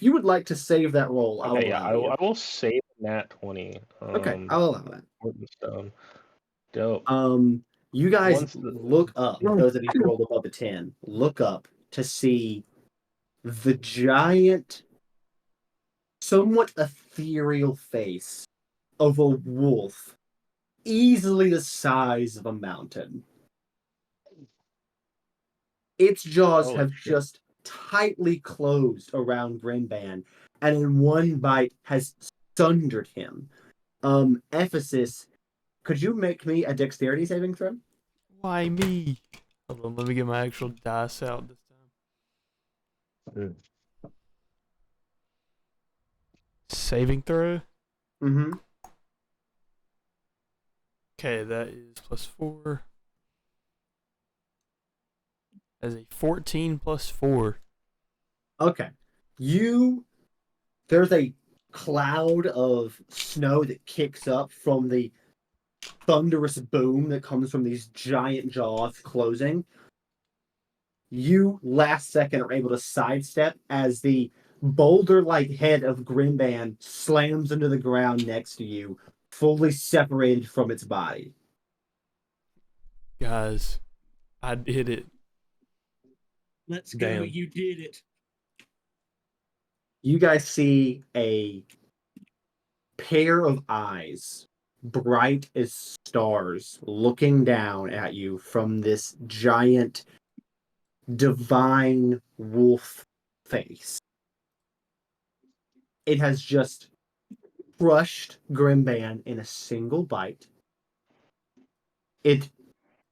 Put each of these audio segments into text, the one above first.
you would like to save that roll, I'll Okay, yeah, allow you. I will save nat 20. Okay, I'll allow that. Important stone. Dope. You guys Once the look up, those of you who rolled above a 10, look up to see the giant, somewhat ethereal face of a wolf, easily the size of a mountain. Its jaws Holy have shit. just tightly closed around Grimban, and in one bite has sundered him. Ephesus, could you make me a dexterity saving throw? Why me? Hold on, let me get my actual dice out this time. Saving throw? Mm-hmm. Okay, that is +4. As a 14 +4. Okay. There's a cloud of snow that kicks up from the thunderous boom that comes from these giant jaws closing. You last second are able to sidestep as the boulder-like head of Grimban slams into the ground next to you, fully separated from its body. Guys, I did it. Let's go. Damn. You did it. You guys see a pair of eyes, bright as stars, looking down at you from this giant, divine wolf face. It has just crushed Grimban in a single bite. It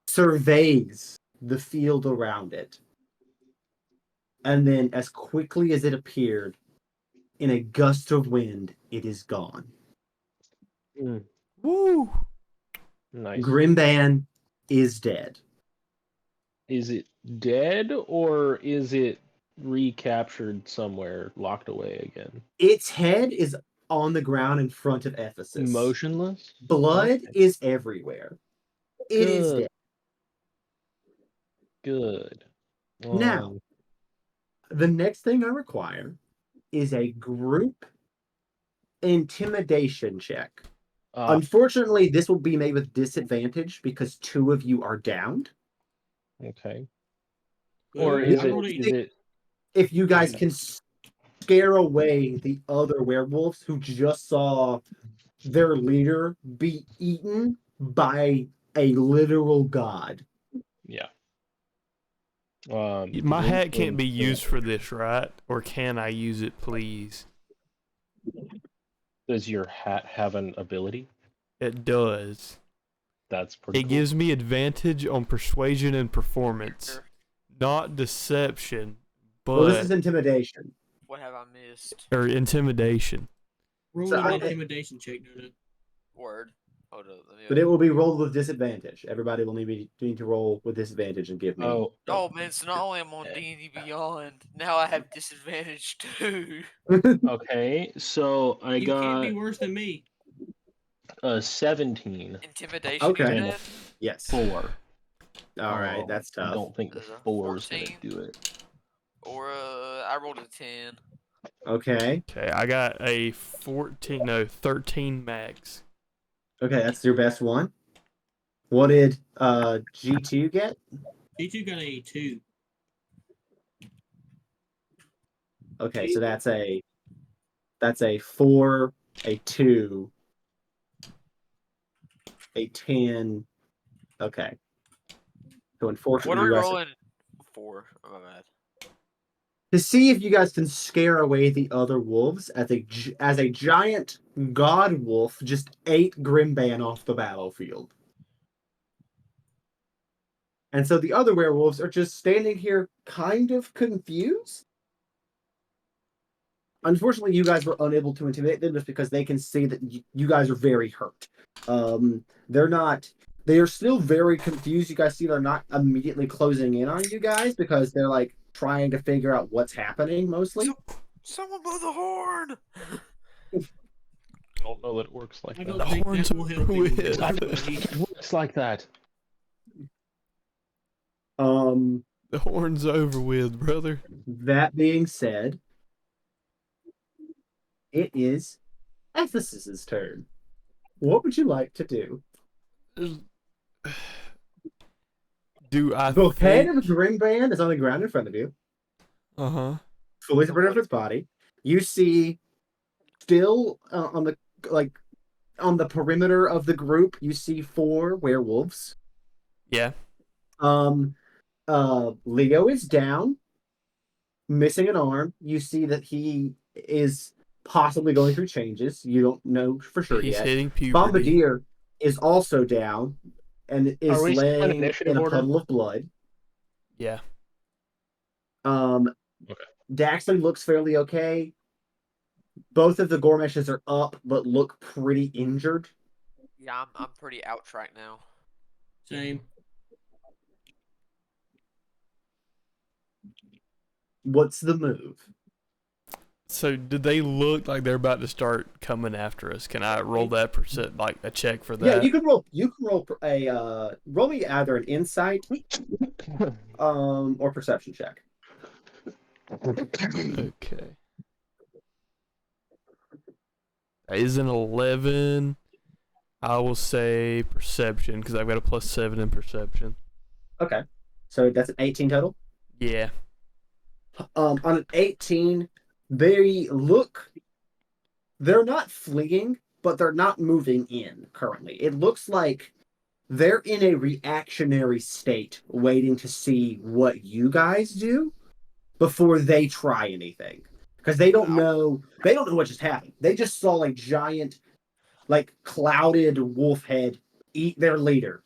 surveys the field around it. And then, as quickly as it appeared, in a gust of wind, it is gone. Woo! Nice. Grimban is dead. Is it dead or is it recaptured somewhere, locked away again? Its head is on the ground in front of Ephesus. Motionless? Blood Okay. is everywhere. It is Good. dead. Good. Now, the next thing I require is a group intimidation check. Unfortunately, this will be made with disadvantage because two of you are downed. Okay. Well, Or is it If you guys can scare away the other werewolves who just saw their leader be eaten by a literal god. Yeah. My hat can't be used for this, right? Or can I use it, please? Does your hat have an ability? It does. That's pretty It cool. gives me advantage on persuasion and performance. Not deception, but... Well, this is intimidation. What have I missed? Or intimidation. Roll an intimidation check, dude. Word. Hold up. But it will be rolled with disadvantage. Everybody will need to roll with disadvantage and give me. Oh man, so not only am I on D&D Beyond, now I have disadvantage too. Okay, so You can't be worse than me. 17. Intimidation. Okay. You said? Yes. 4. All right, that's tough. I don't think the 4 is gonna 14. do it. Or I rolled a 10. Okay. Okay, I got a 13 max. Okay, that's your best one. What did G2 get? G2 got a 2. Okay, so that's a 4, a 2, a 10. Okay. So unfortunately, What are we rolling for? Oh, my bad. To see if you guys can scare away the other wolves, as a giant god wolf just ate Grimban off the battlefield. And so the other werewolves are just standing here kind of confused. Unfortunately, you guys were unable to intimidate them just because they can see that you guys are very hurt. They are still very confused. You guys see they're not immediately closing in on you guys because they're like trying to figure out what's happening mostly. Someone blow the horn! I don't know that it works like that. The horns will help you. It works like that. The horn's over with, brother. That being said, it is Ephesus's turn. What would you like to do? Do I The head think? of the Grim Band is on the ground in front of you, Uh-huh. fully separated from its body. You see, still on the on the perimeter of the group, you see 4 werewolves. Yeah. Leo is down, missing an arm. You see that he is possibly going through changes. You don't know for sure He's yet. hitting puberty. Bombardier is also down and Are is we still in laying initiative in a order? puddle of blood. Yeah. Okay. Daxley looks fairly okay. Both of the Gormeshes are up, but look pretty injured. Yeah, I'm pretty ouch right now. Same. What's the move? So did they look like they're about to start coming after us? Can I roll that like a check for that? Yeah, you can roll. You can roll a roll me either an insight, or perception check. Okay. That is an 11. I will say perception because I've got a +7 in perception. Okay, so that's an 18 total. Yeah. On an 18, they look. They're not fleeing, but they're not moving in currently. It looks like they're in a reactionary state, waiting to see what you guys do before they try anything, because they don't know. They don't know what just happened. They just saw a giant, clouded wolf head eat their leader.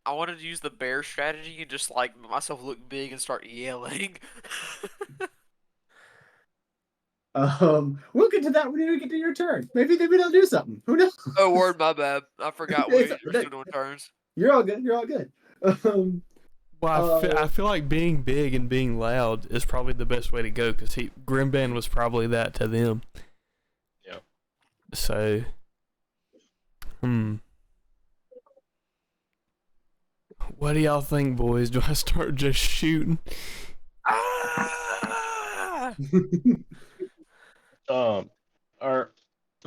I wanted to use the bear strategy and just like make myself look big and start yelling. We'll get to that when we get to your turn. Maybe they'll do something. Who knows? Oh, word, my bad. I forgot we're still doing turns. You're all good. You're all good. Well, I feel like being big and being loud is probably the best way to go because Grimban was probably that to them. Yeah. So, what do y'all think, boys? Do I start just shooting? Ah!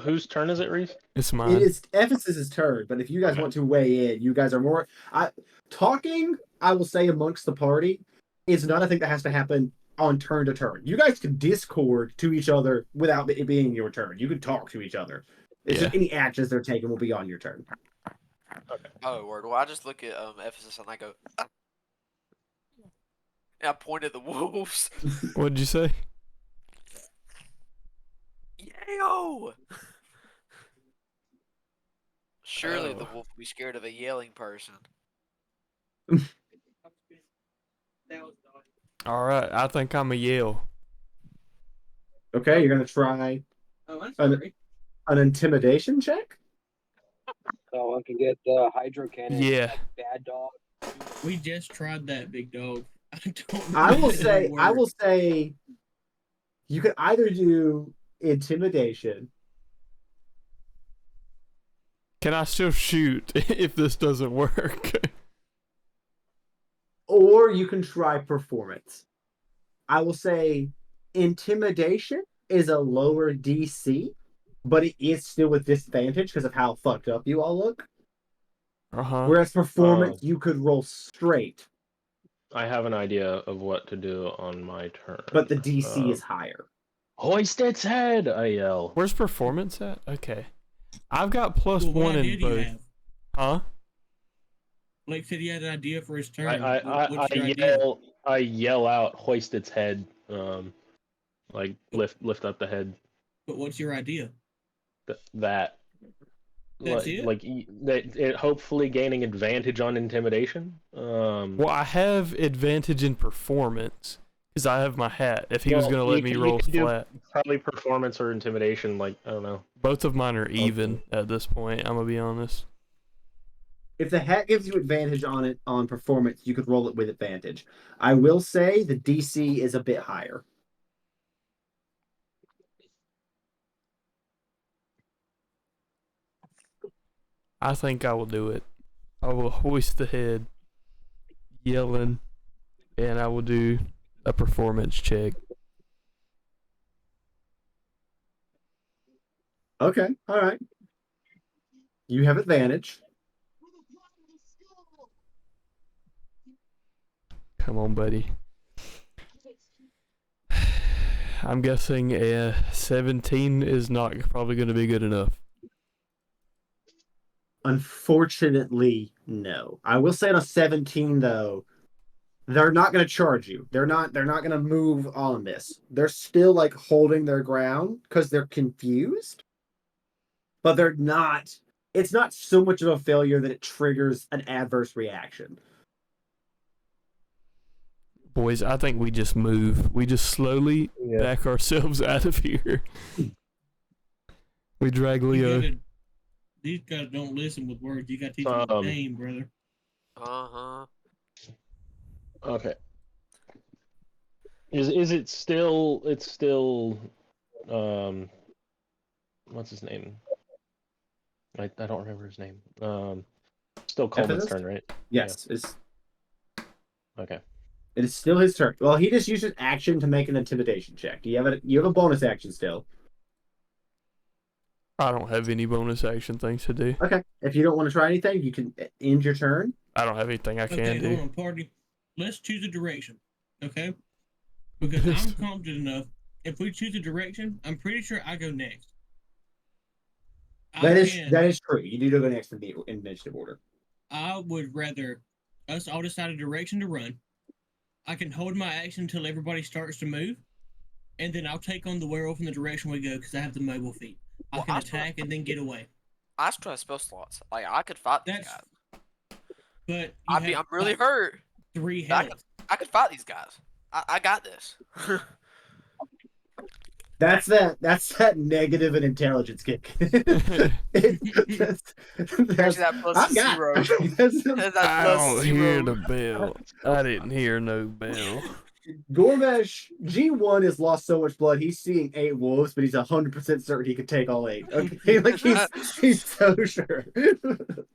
Whose turn is it, Reese? It's mine. It is Ephesus's turn, but if you guys want to weigh in, you guys are more. Talking, I will say, amongst the party is not a thing that has to happen on turn to turn. You guys can Discord to each other without it being your turn. You can talk to each other. It's just any actions they're taking will be on your turn. Okay. Oh, word. Well, I just look at Ephesus and I go, ah. And I point at the wolves. What'd you say? Yayo! Surely the Oh. wolf will be scared of a yelling person. All right, I think I'm a yell. Okay, you're gonna try an intimidation check. So I can get hydro cannon. Yeah. Like bad dog. We just tried that, big dog. I don't know. I will if say, it'll I work. will say, you could either do intimidation. Can I still shoot if this doesn't work? Or you can try performance. I will say intimidation is a lower DC, but it is still with disadvantage because of how fucked up you all look. Whereas performance, you could roll straight, I have an idea of what to do on my turn. but the DC is higher. Hoist its head! I yell. Where's performance at? Okay. I've got Well, +1 what in idea do you both. have? Huh? Blake said he had an idea for his turn. I What's your idea? yell out, hoist its head. Lift up the head. But what's your idea? That. That's it? It hopefully gaining advantage on intimidation. Well, I have advantage in performance because I have my hat. If he was going to let me roll flat. Probably performance or intimidation, I don't know. Both of mine are even at this point, I'm going to be honest. If the hat gives you advantage on performance, you could roll it with advantage. I will say the DC is a bit higher. I think I will do it. I will hoist the head, yelling, and I will do a performance check. Okay, all right. You have advantage. Come on, buddy. I'm guessing a 17 is not probably going to be good enough. Unfortunately, no. I will say on a 17 though, they're not going to charge you. They're not going to move on this. They're still like holding their ground because they're confused. But they're not it's not so much of a failure that it triggers an adverse reaction. Boys, I think we just move. We just slowly back ourselves out of here. We drag Leo. These guys don't listen with words. You got to teach them a name, brother. Okay. Is it still? It's still. What's his name? I don't remember his name. Still Coleman's turn, right? Yes, Yeah. Okay. It is still his turn. Well, he just used an action to make an intimidation check. Do you have a bonus action still? I don't have any bonus action things to do. Okay. If you don't want to try anything, you can end your turn. I don't have anything I can do. Hold on, party. Let's choose a direction, okay? Because I'm confident enough. If we choose a direction, I'm pretty sure I go next. That is true. You do go next in the initiative order. I would rather us all decide a direction to run. I can hold my action until everybody starts to move, and then I'll take on the werewolf in the direction we go because I have the mobile feat. I can attack and then get away. I still have spell slots. Like I could fight these guys. But I'm really hurt. 3 health. I could fight these guys. I got this. That's that negative and intelligence kick. that's that plus 0. I don't hear the bell. I didn't hear no bell. Gormesh G1 has lost so much blood. He's seeing 8 wolves, but he's 100% certain he could take all 8. Okay, like he's so sure.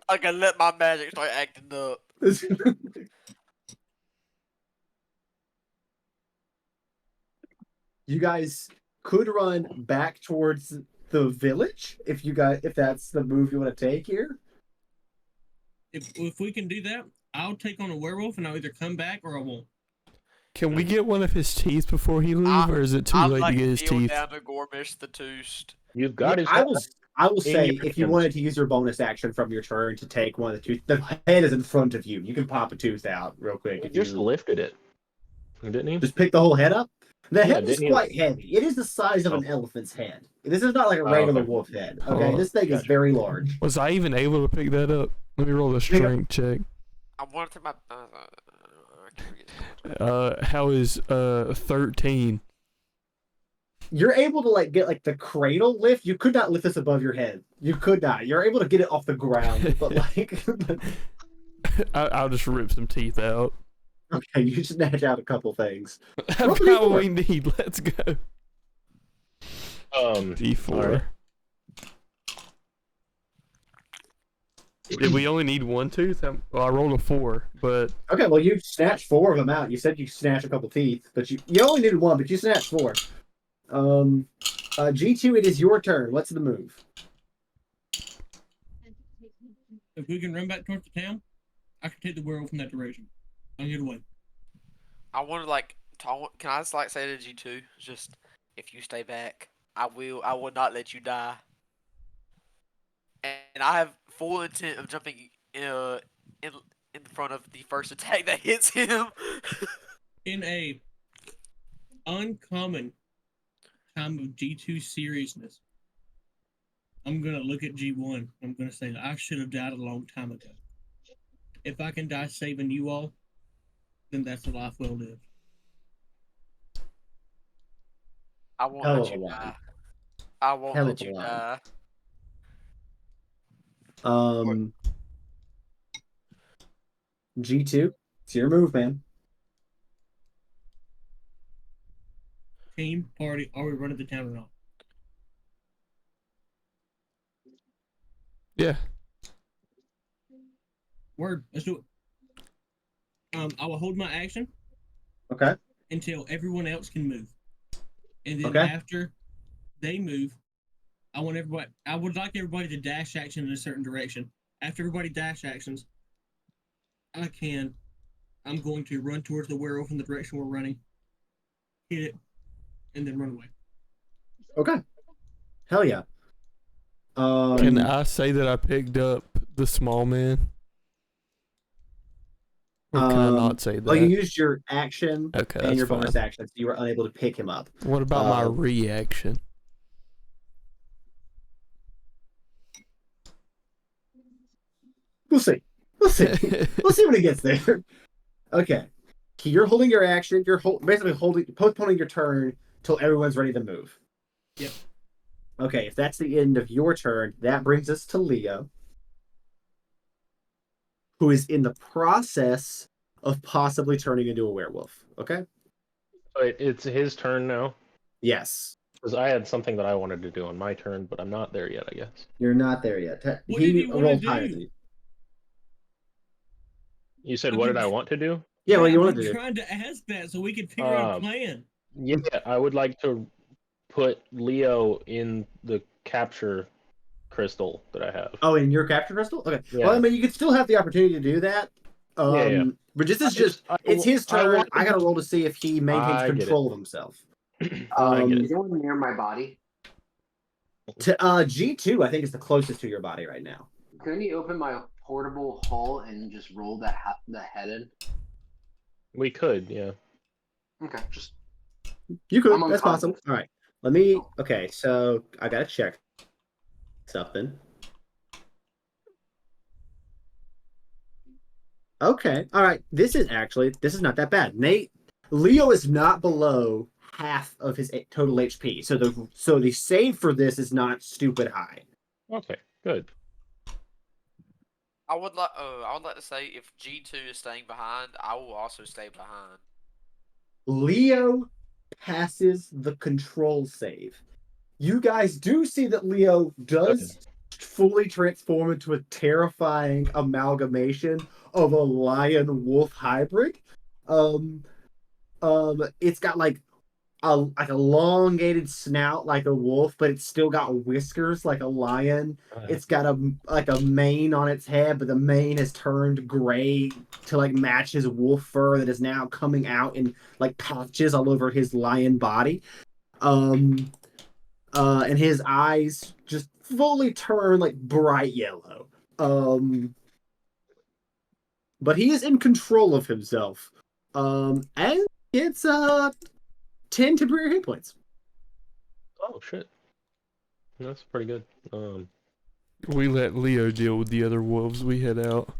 I can let my magic start acting up. You guys could run back towards the village if that's the move you want to take here. If we can do that, I'll take on a werewolf and I'll either come back or I won't. Can we get one of his teeth before he leaves, or is it too late to get his teeth? Down to Gormish the Toost. You've got his. I will say if you wanted to use your bonus action from your turn to take one of the tooth, the head is in front of you. You can pop a tooth out real quick. He just lifted it, didn't he? Just pick the whole head up. The head is quite heavy. It is the size of an elephant's head. This is not like a regular wolf head. Okay, this thing is very large. Was I even able to pick that up? Let me roll a strength check. I wanted to my. How is 13? You're able to get the cradle lift. You could not lift this above your head. You could not. You're able to get it off the ground, but I'll just rip some teeth out. Okay, you snatch out a couple things. That's all we need. Let's go. D4. Right. Did we only need one tooth? Well, I rolled a 4, but okay. Well, you snatched 4 of them out. You said you snatched a couple teeth, but you only needed 1, but you snatched 4. G2, it is your turn. What's the move? If we can run back towards the town, I can take the werewolf in that direction. I'll get away. I want to can I just say to G2, just if you stay back, I will not let you die. And I have full intent of jumping in front of the first attack that hits him. In a uncommon time of G2 seriousness, I'm gonna look at G1. I'm gonna say I should have died a long time ago. If I can die saving you all, then that's a life well lived. I won't let you die. I won't let you die. G2, it's your move, man. Team, party, are we running the town or not? Yeah. Word, let's do it. I will hold my action. Okay. Until everyone else can move. And then after they move, I want everybody. I would like everybody to dash action in a certain direction. After everybody dash actions, I'm going to run towards the werewolf in the direction we're running, hit it, and then run away. Okay. Hell yeah. Can I say that I picked up the small man? Or can I not say that? Well, you used your action Okay, and that's your bonus fine. action, so you were unable to pick him up. What about my reaction? We'll see. We'll see. We'll see when it gets there. Okay. You're holding your action. You're basically postponing your turn till everyone's ready to move. Yep. Okay, if that's the end of your turn, that brings us to Leo, who is in the process of possibly turning into a werewolf. Okay? Wait, it's his turn now? Yes. Because I had something that I wanted to do on my turn, but I'm not there yet, I guess. You're not there yet. What did He you wanna rolled higher do? than you. You said, what did I want to do? Yeah, what do you I've want been to do? trying to ask that so we could figure out a plan. Yeah, I would like to put Leo in the capture crystal that I have. Oh, in your capture crystal? Okay. Yeah. Well, I mean, you could still have the opportunity to do that. Yeah. But this is it's his turn. I got to roll to see if he maintains control of himself. I get Is anyone near my body? To G2, I think is the closest to your body right now. Couldn't you open my portable hull and just roll the head in? We could, yeah. Okay, just You could. I'm That's possible. All right. Let me. Okay, so I gotta check something. Okay. All right. This is not that bad. Leo is not below half of his total HP, so the save for this is not stupid high. Okay, good. I would like to say if G2 is staying behind, I will also stay behind. Leo passes the control save. You guys do see that Leo does fully transform into a terrifying amalgamation of a lion wolf hybrid. It's got like a elongated snout like a wolf, but it's still got whiskers like a lion. It's got a mane on its head, but the mane has turned gray to like match his wolf fur that is now coming out in like patches all over his lion body. And his eyes just fully turn like bright yellow. But he is in control of himself. And it's 10 temporary hit points. Oh shit. That's pretty good. We let Leo deal with the other wolves we had out.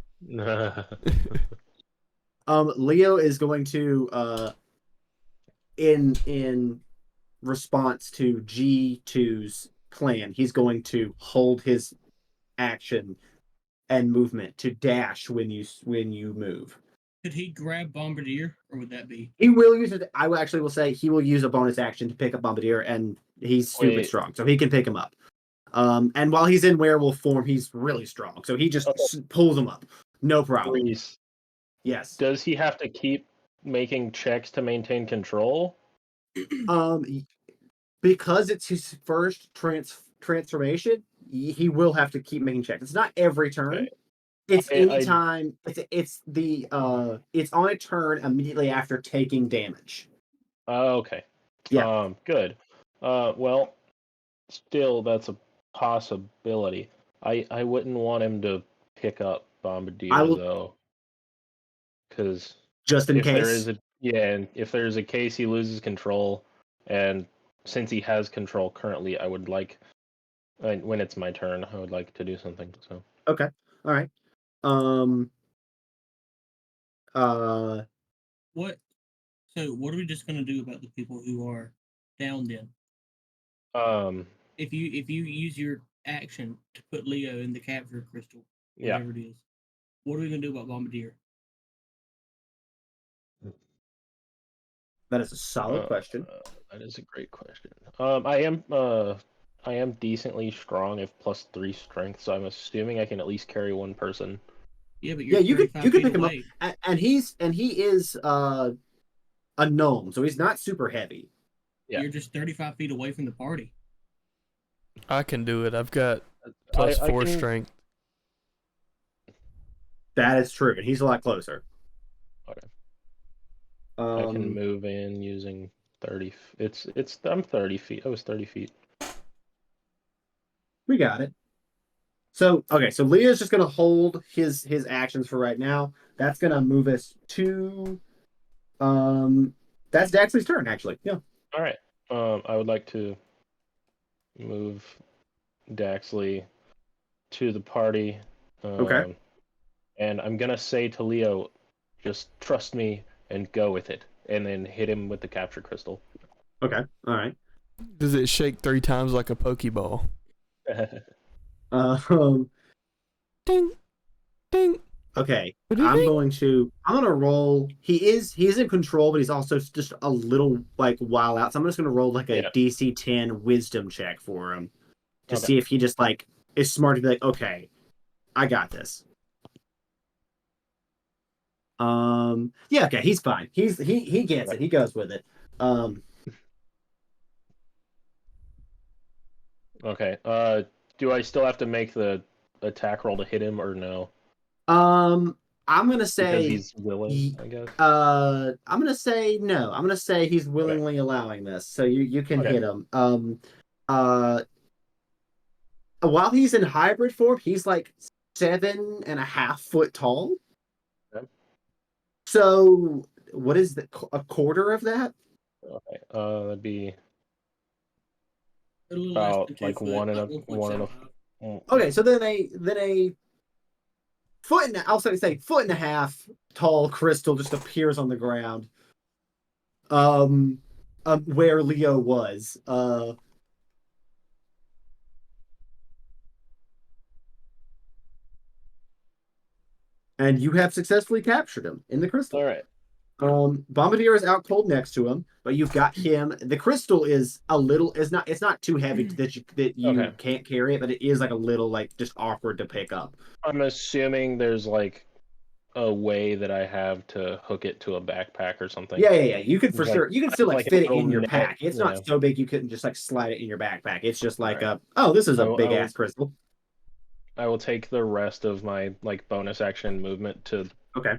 Leo is going to in response to G2's plan, he's going to hold his action and movement to dash when you move. Could he grab Bombardier, or would that be? He will use it. I will say he will use a bonus action to pick up Bombardier, and he's stupid strong, so he can pick him up. And while he's in werewolf form, he's really strong, so he just pulls him up, no problem. Please. Yes. Does he have to keep making checks to maintain control? Because it's his first transformation, he will have to keep making checks. It's not every turn. Okay. It's anytime. It's on a turn immediately after taking damage. Okay. Yeah. Good. Well, still, that's a possibility. I wouldn't want him to pick up Bombardier though, because just in case. And if there's a case he loses control, and since he has control currently, I would like, when it's my turn, I would like to do something. So. Okay. All right. What? So what are we just gonna do about the people who are down then? If you use your action to put Leo in the capture crystal, whatever it is, what are we gonna do about Bombardier? That is a solid question. That is a great question. I am decently strong if +3 strength, so I'm assuming I can at least carry one person. Yeah, but you could pick him up, and he is a gnome, so he's not super heavy. Yeah. You're just 35 feet away from the party. I can do it. I've got +4 can- strength. That is true, and he's a lot closer. Okay. I can Um, move in using 30. I'm 30 feet. I was 30 feet. we got it. So okay, so Leah's just gonna hold his actions for right now. That's gonna move us to that's Daxley's turn, actually. Yeah. All right. I would like to move Daxley to the party. Okay. And I'm gonna say to Leo, just trust me and go with it, and then hit him with the capture crystal. Okay. All right. Does it shake 3 times like a Pokeball? Um. Ding, ding. Okay. What do you I'm think? gonna roll. He's in control, but he's also just a little like wild out. So I'm just gonna roll like a Yeah. DC 10 Wisdom check for him to Okay. see if he just like is smart to be like, okay, I got this. Yeah, okay, he's fine. He gets it. He goes with it. Okay. Do I still have to make the attack roll to hit him or no? I'm gonna Because say he's willing, I guess. I'm gonna say no. I'm gonna say he's willingly allowing this, so you can Okay. hit him. Uh, while he's in hybrid form, he's like 7.5 foot tall. Okay. So what is a quarter of that? Okay. That'd be A little less than about 2 like foot, one and like a one and 1.75. a. Okay, so then a foot and I'll say 1.5 foot tall crystal just appears on the ground. Where Leo was. And you have successfully captured him in the crystal. All right. Bombardier is out cold next to him, but you've got him. The crystal is it's not too heavy that you Okay. can't carry it, but it is like a little like just awkward to pick up. I'm assuming there's like a way that I have to hook it to a backpack or something. Yeah. You could for Like- sure. You can still like like a fit it little in your net, pack. It's yeah. not so big you couldn't just like slide it in your backpack. It's just like Alright. this is I a will- big I will- ass crystal. I will take the rest of my like bonus action movement to Okay.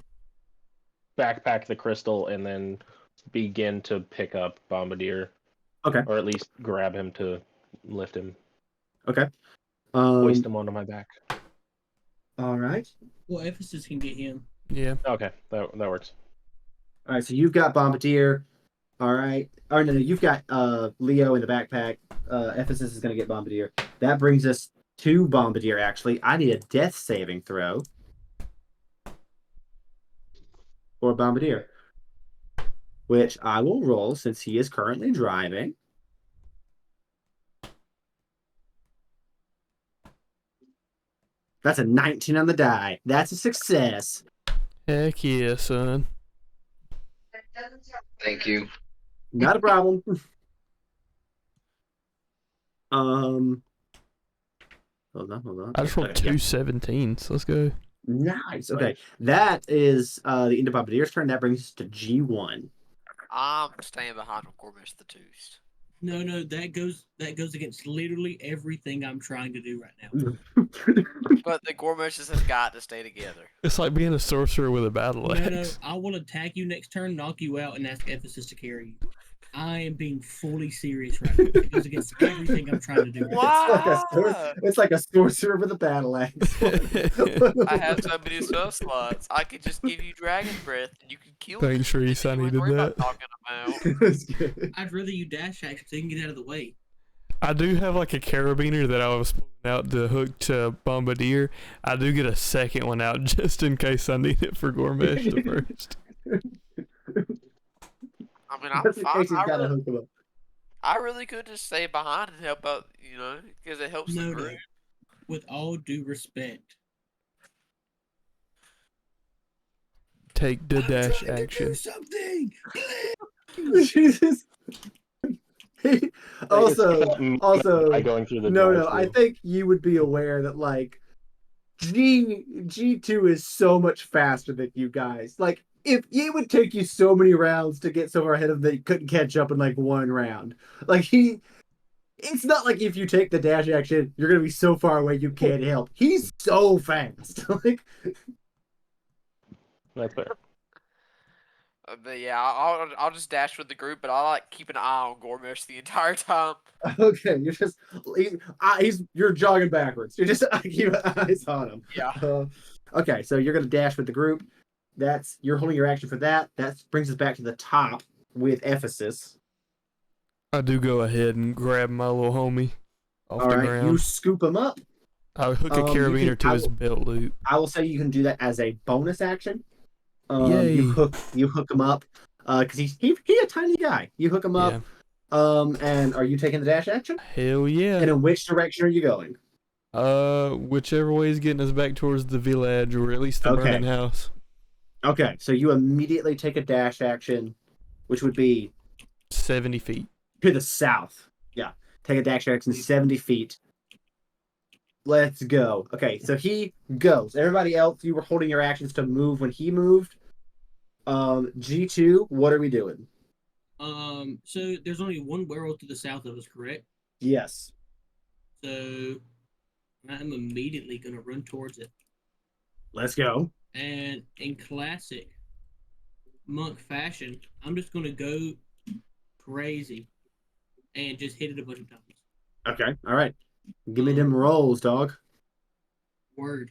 backpack the crystal and then begin to pick up Bombardier. Okay. Or at least grab him to lift him. Okay. Hoist him onto my back. All right. Well, Ephesus can get him. Yeah. Okay, that works. All right. So you've got Bombardier. All right. Oh no, you've got Leo in the backpack. Ephesus is gonna get Bombardier. That brings us to Bombardier. Actually, I need a death saving throw for Bombardier, which I will roll since he is currently driving. That's a 19 on the die. That's a success. Heck yeah, son. Thank you. Not a problem. Hold on. I just rolled Okay, two yeah. 17s. Let's go. Nice. Okay, that is the end of Bombardier's turn. That brings us to G1. I'm staying behind on Gormish the Tooth. No, that goes against literally everything I'm trying to do right now. But the Gormishes have got to stay together. It's like being a sorcerer with a battle No, axe. I will attack you next turn, knock you out, and ask Ephesus to carry you. I am being fully serious right now. It goes against everything I'm trying to do. Why? It's like a sorcerer with a battle axe. I have so many spell slots. I could just give you Dragon Breath and you could kill me. Thanks, Reese. I needed that. Talking about. That's good. I'd rather you dash action so you can get out of the way. I do have like a carabiner that I was pulling out to hook to Bombardier. I do get a second one out just in case I need it for Gormesh the first. I mean, I'm Just in fine. case he's gotta hook him up. I really could just stay behind and help out, because it helps the No. group. With all due respect. Take the dash I'm trying to action. do something. Jesus. also, by going through the no, drive-thru. I think you would be aware that like G2 is so much faster than you guys. Like, if it would take you so many rounds to get so far ahead of them that you couldn't catch up in like one round. Like he It's not like if you take the dash action, you're gonna be so far away you can't help. He's so fast. Like, That's fair. But yeah, I'll just dash with the group, but I like keep an eye on Gormish the entire time. okay, you're jogging backwards. You're just keep eyes on him. Yeah. Okay, so you're gonna dash with the group. You're holding your action for that. That brings us back to the top with Ephesus. I do go ahead and grab my little homie off All the right, ground. you scoop him up. I hook a carabiner to his belt loop. I will say you can do that as a bonus action. Yay. You hook him up because he a tiny guy. You hook him up. Yeah. And are you taking the dash action? Hell yeah. And in which direction are you going? Whichever way is getting us back towards the village or at least the burning house. Okay, so you immediately take a dash action, which would be 70 feet. to the south. Yeah, take a dash action 70 feet. Let's go. Okay, so he goes. Everybody else, you were holding your actions to move when he moved. G2, what are we doing? So there's only one werewolf to the south of us, correct? Yes. So I'm immediately gonna run towards it. Let's go. And in classic monk fashion, I'm just gonna go crazy and just hit it a bunch of times. Okay, all right. Give me them rolls, dog. Word.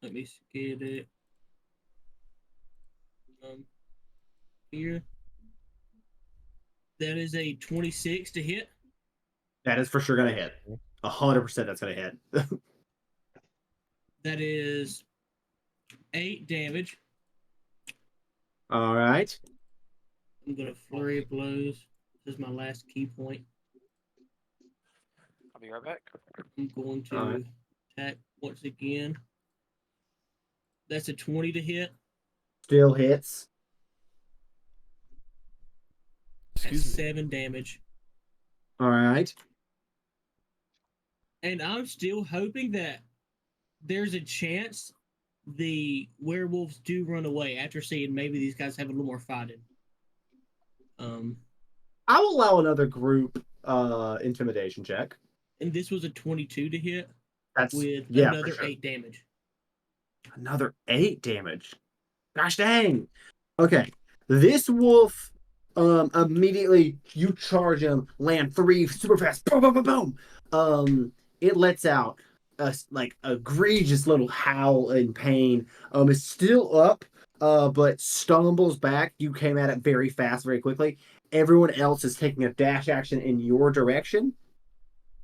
Let me get it. Here. That is a 26 to hit. That is for sure gonna hit. 100% that's gonna hit. That is 8 damage. All right. I'm gonna flurry of blows. This is my last key point. I'll be right back. I'm going to attack once again. That's a 20 to hit. Still hits. That's 7 damage. All right. And I'm still hoping that there's a chance the werewolves do run away after seeing maybe these guys have a little more fighting. I'll allow another group intimidation check. And this was a 22 to hit. That's with yeah, another for sure. 8 damage. Another 8 damage. Gosh dang. Okay. This wolf immediately you charge him, land 3 super fast. Boom boom boom boom. It lets out a like egregious little howl in pain. It's still up, but stumbles back. You came at it very fast, very quickly. Everyone else is taking a dash action in your direction.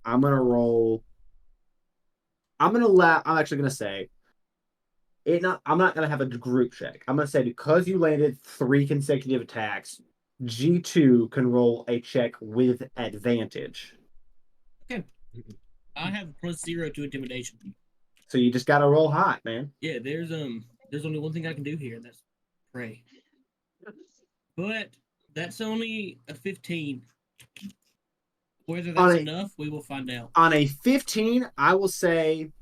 I'm gonna roll. I'm actually gonna say I'm not gonna have a group check. I'm gonna say because you landed 3 consecutive attacks, G2 can roll a check with advantage. Okay. I have +0 to intimidation. So you just gotta roll hot, man. Yeah, there's only one thing I can do here, and that's pray. But that's only a 15. Whether that's enough, we will find out. On a 15, I will say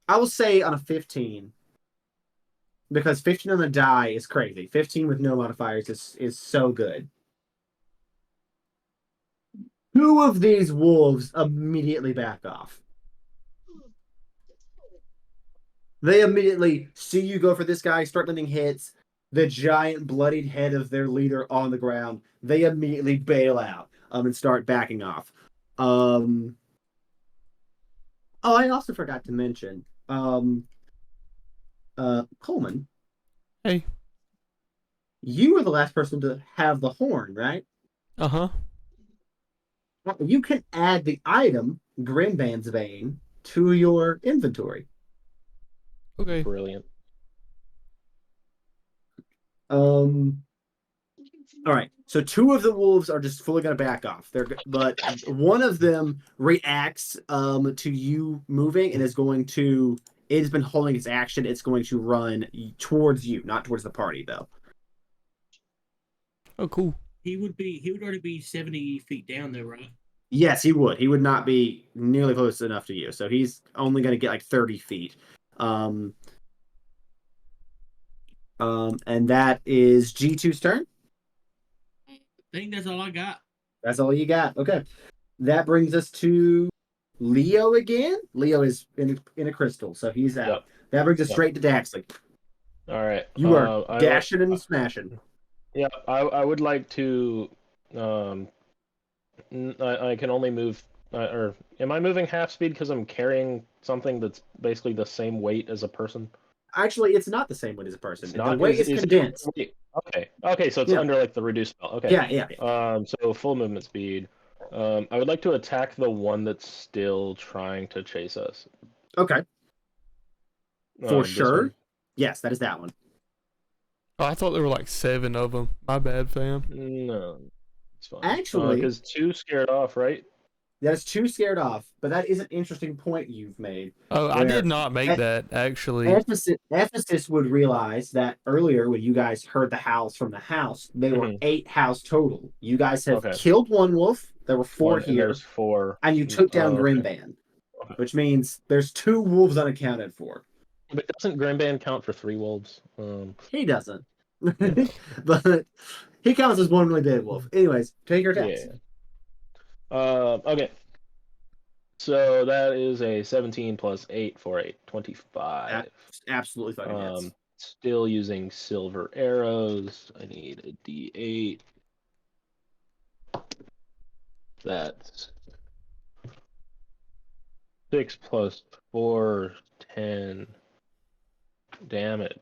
on a 15, because 15 on the die is crazy. 15 with no modifiers is so good. 2 of these wolves immediately back off. They immediately see you go for this guy, start landing hits. The giant bloodied head of their leader on the ground. They immediately bail out and start backing off. Oh, I also forgot to mention. Coleman. Hey. You were the last person to have the horn, right? Uh-huh. You can add the item, Grimban's Bane, to your inventory. Okay. Brilliant. All right. So 2 of the wolves are just fully gonna back off. But one of them reacts to you moving and is going to. It has been holding its action. It's going to run towards you, not towards the party, though. Oh, cool. He would already be 70 feet down there, right? Yes, he would. He would not be nearly close enough to you. So he's only going to get like 30 feet. And that is G2's turn. I think that's all I got. That's all you got. Okay. That brings us to Leo again. Leo is in a crystal, so he's out. Yep. That brings us Yep. straight to Daxley. All right. You are I would. dashing and smashing. Yeah, I would like to. I can only move. Or am I moving half speed because I'm carrying something that's basically the same weight as a person? Actually, it's not the same weight as a person. It's The not. weight is Is it? condensed. Wait, okay. Okay, so it's Yeah. under like the reduced spell. Okay. Yeah. So full movement speed. I would like to attack the one that's still trying to chase us. Okay. For This sure. one. Yes, that is that one. Oh, I thought there were like 7 of them. My bad, fam. No, it's fine. Actually, Because 2 scared off, right? that is too scared off, but that is an interesting point you've made. Oh, I Where did not make that, actually. Ephesus would realize that earlier when you guys heard the howls from the house, there were 8 house total. You guys have Okay. killed one wolf. There were 4 One, and here, there's 4. and you took down Oh, okay. Grimban, Okay. which means there's 2 wolves unaccounted for. But doesn't Grimban count for 3 wolves? He doesn't, Yeah. but he counts as one really big wolf. Anyways, take your attacks. Yeah. Okay. So that is a 17 plus 8 for a 25. Absolutely fucking hits. Still using silver arrows. I need a D8. That's 6 plus 4, 10 damage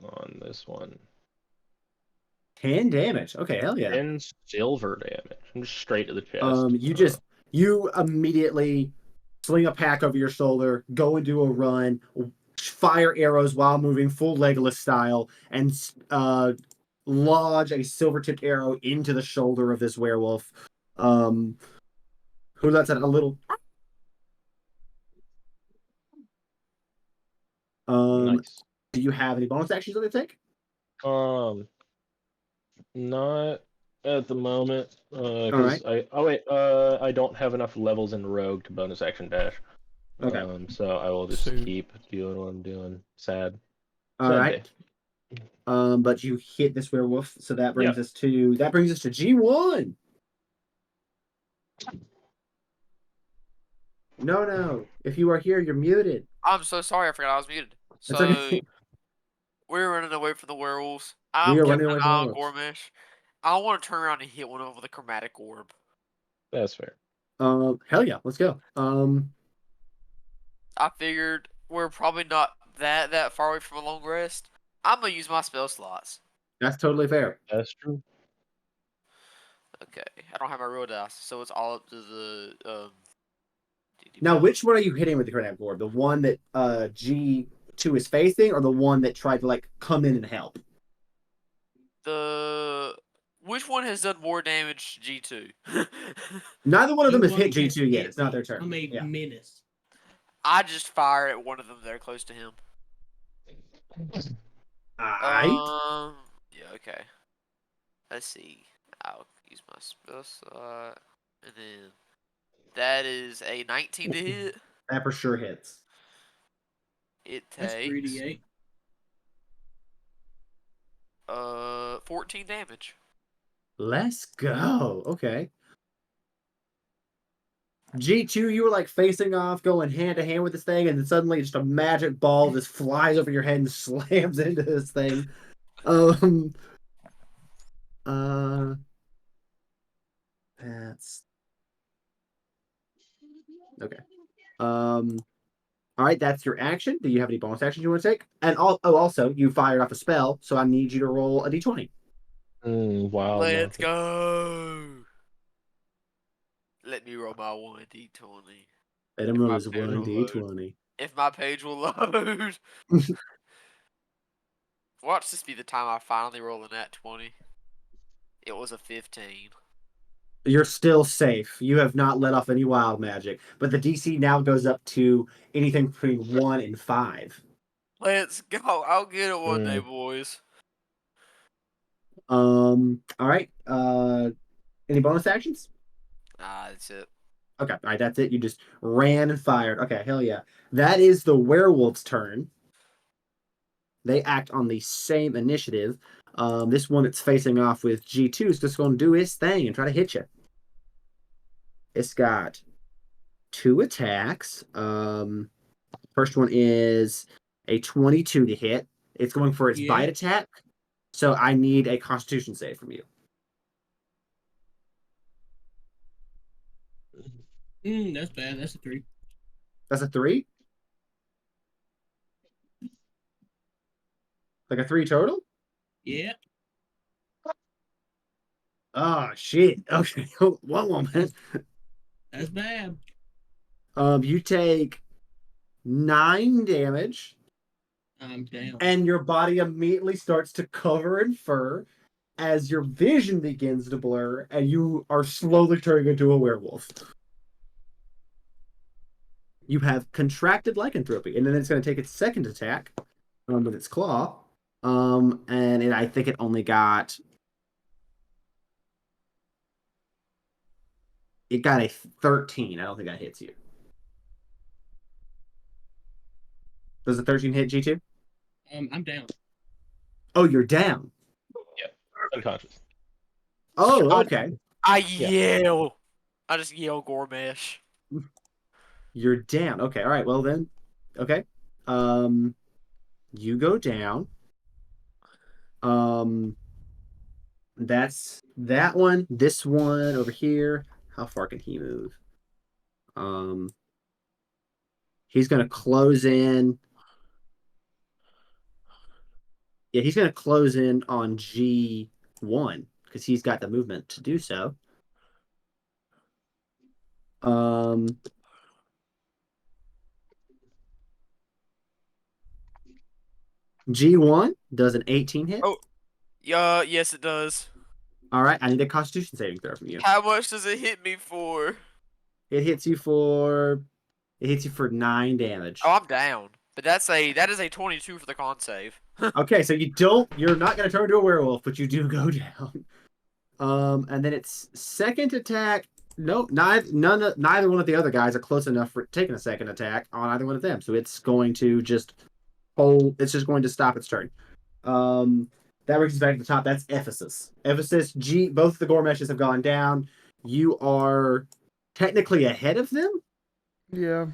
on this one. 10 damage. Okay, hell yeah. 10 silver damage. I'm just straight to the chest. You immediately sling a pack over your shoulder, go into a run, fire arrows while moving, full Legolas style, and lodge a silver-tipped arrow into the shoulder of this werewolf. Who lets out a little. Nice. Do you have any bonus actions that they take? Not at the moment. Alright. I don't have enough levels in Rogue to bonus action dash. Okay. So I will just Shoot. keep doing what I'm doing. Sad. All Sad right. day. But you hit this werewolf, so that brings us to G1. No. If you are here, you're muted. I'm so sorry. I forgot I was muted. It's So okay. we're running away from the werewolves. We I'm are keeping running away an from eye on werewolves. Gormish. I want to turn around and hit one of them with a chromatic orb. That's fair. Hell yeah, let's go. I figured we're probably not that far away from a long rest. I'm gonna use my spell slots. That's totally fair. That's true. Okay, I don't have my real dice, so it's all up to the Now, which one are you hitting with the grenade board? The one that G2 is facing, or the one that tried to like come in and help? Which one has done more damage to G2? Neither one of them has hit G1 G2 yet. hit It's not me. their turn. I'm a Yeah. menace. I just fire at one of them there close to him. Alright. Yeah, okay. Let's see. I'll use my spell slot. And then that is a 19 to hit. That for sure hits. It That's takes 3d8. 14 damage. Let's go. Okay. G2, you were like facing off, going hand to hand with this thing, and then suddenly just a magic ball just flies over your head and slams into this thing. That's okay. All right, that's your action. Do you have any bonus actions you want to take? And also, you fired off a spell, so I need you to roll a d20. Wow. Let's go. Let me roll my 1d20. Let him roll his 1d20. If my page will load. Watch this be the time I finally roll a nat 20. It was a 15. You're still safe. You have not let off any wild magic, but the DC now goes up to anything between 1 and 5. Let's go. I'll get it one day, boys. All right. Any bonus actions? Nah, that's it. Okay, all right, that's it. You just ran and fired. Okay, hell yeah. That is the werewolf's turn. they act on the same initiative. This one that's facing off with G2 is just going to do his thing and try to hit you. It's got 2 attacks. First one is a 22 to hit. It's going for its bite attack. So I need a Constitution save from you. That's bad. That's a 3. That's a 3? Like a 3 total? Yeah. Oh, shit. Okay. One moment. That's bad. You take 9 damage. I'm down. And your body immediately starts to cover in fur as your vision begins to blur and you are slowly turning into a werewolf. You have contracted lycanthropy, and then it's going to take its second attack with its claw. I think it only got... It got a 13. I don't think that hits you. Does a 13 hit G2? I'm down. Oh, you're down. Yeah, unconscious. Oh, okay. I yell. I just yell Gormesh. You're down. Okay, all right. Well then, okay. You go down. That's that one. This one over here. How far can he move? He's gonna close in. Yeah, he's gonna close in on G1 because he's got the movement to do so. G1 does an 18 hit. Oh, yes, it does. All right, I need a Constitution saving throw from you. How much does it hit me for? It hits you for 9 damage. Oh, I'm down. But that is a 22 for the con save. Okay, so you're not gonna turn into a werewolf, but you do go down. And then its second attack. No, neither one of the other guys are close enough for taking a second attack on either one of them. So it's going to just hold. It's just going to stop its turn. That brings us back to the top. That's Ephesus. Ephesus, G. Both of the Gormeshes have gone down. You are technically ahead of them. Yeah.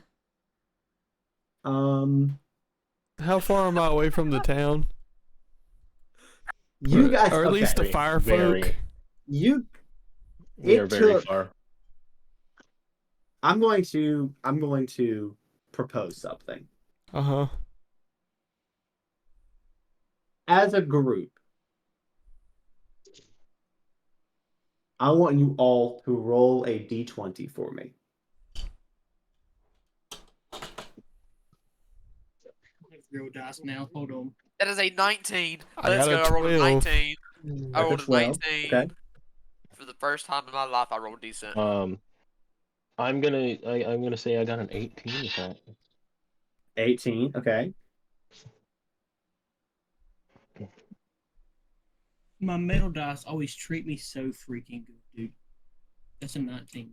How far am I away from the town? You guys, or at least the fire folk. We are very far. I'm going to propose something. Uh-huh. As a group, I want you all to roll a d20 for me. Real dice now. Hold on. That is a 19. I Let's got go. a I rolled a 19. I rolled a 12. 19. Okay. For the first time in my life, I rolled decent. I'm gonna say I got an 18 with that. 18. Okay. My metal dice always treat me so freaking good, dude. That's a 19.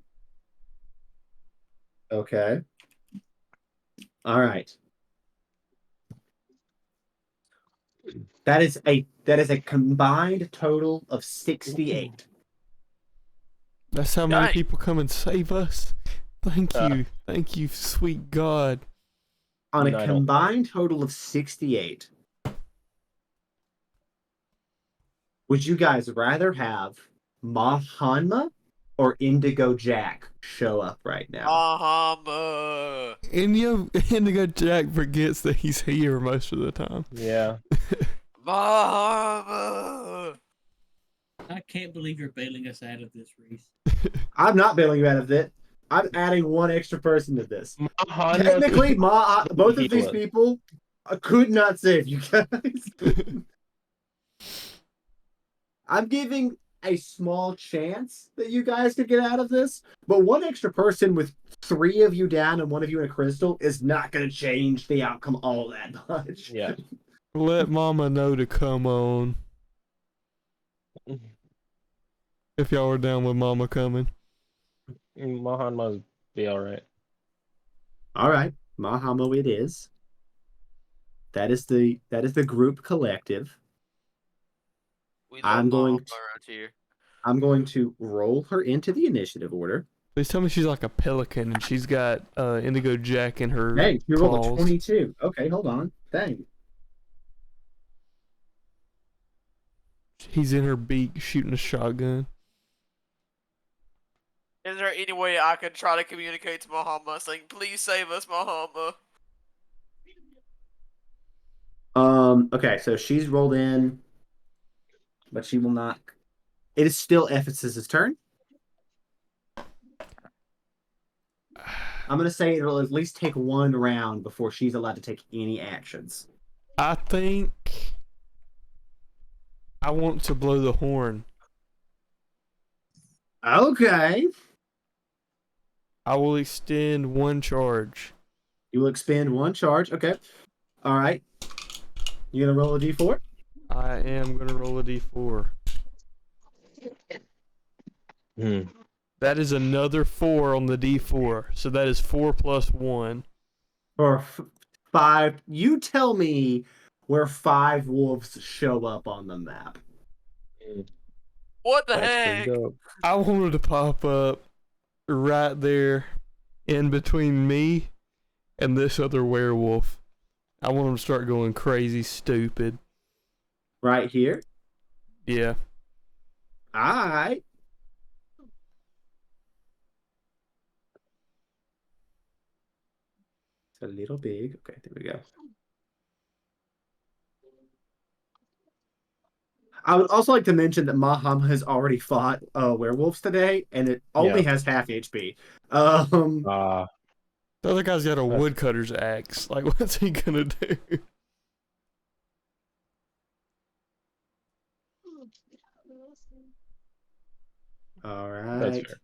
Okay. All right. That is a combined total of 68. That's how many people come and save us. Thank you, sweet God. On a combined total of 68, would you guys rather have Mahanma or Indigo Jack show up right now? Indigo Jack forgets that he's here most of the time. Yeah. Mama. I can't believe you're bailing us out of this, Reese. I'm not bailing you out of it. I'm adding one extra person to this. Mahanma Technically, both of these people could not save you guys. I'm giving a small chance that you guys could get out of this, but one extra person with 3 of you down and 1 of you in a crystal is not going to change the outcome all that much. Yeah. Let Mama know to come on. If y'all are down with Mama coming. Mahanma's be alright. Alright, Mahamo it is. That is the group collective. We love I'm going Mama around here. I'm going to roll her into the initiative order. Please tell me she's like a pelican and she's got Indigo Jack in her Hey, you rolled a claws. 22. Okay, hold on. Dang. He's in her beak shooting a shotgun. Is there any way I can try to communicate to Mahama saying, please save us, Mahama? Okay, so she's rolled in, but she will not. It is still Ephesus's turn. I'm gonna say it'll at least take one round before she's allowed to take any actions. I think I want to blow the horn. Okay. I will extend one charge. You will expend one charge. Okay. All right. You gonna roll a d4? I am going to roll a d4. Hmm. That is another 4 on the d4. So that is 4 plus 1. Or 5. You tell me where 5 wolves show up on the map. What the That's pretty heck? dope. I wanted to pop up right there in between me and this other werewolf. I want him to start going crazy stupid. Right here. Yeah. All right. It's a little big. Okay, there we go. I would also like to mention that Maham has already fought werewolves today, and it only Yeah. has half HP. The other guy's got a woodcutter's axe. Like, what's he gonna do? All That's right. fair.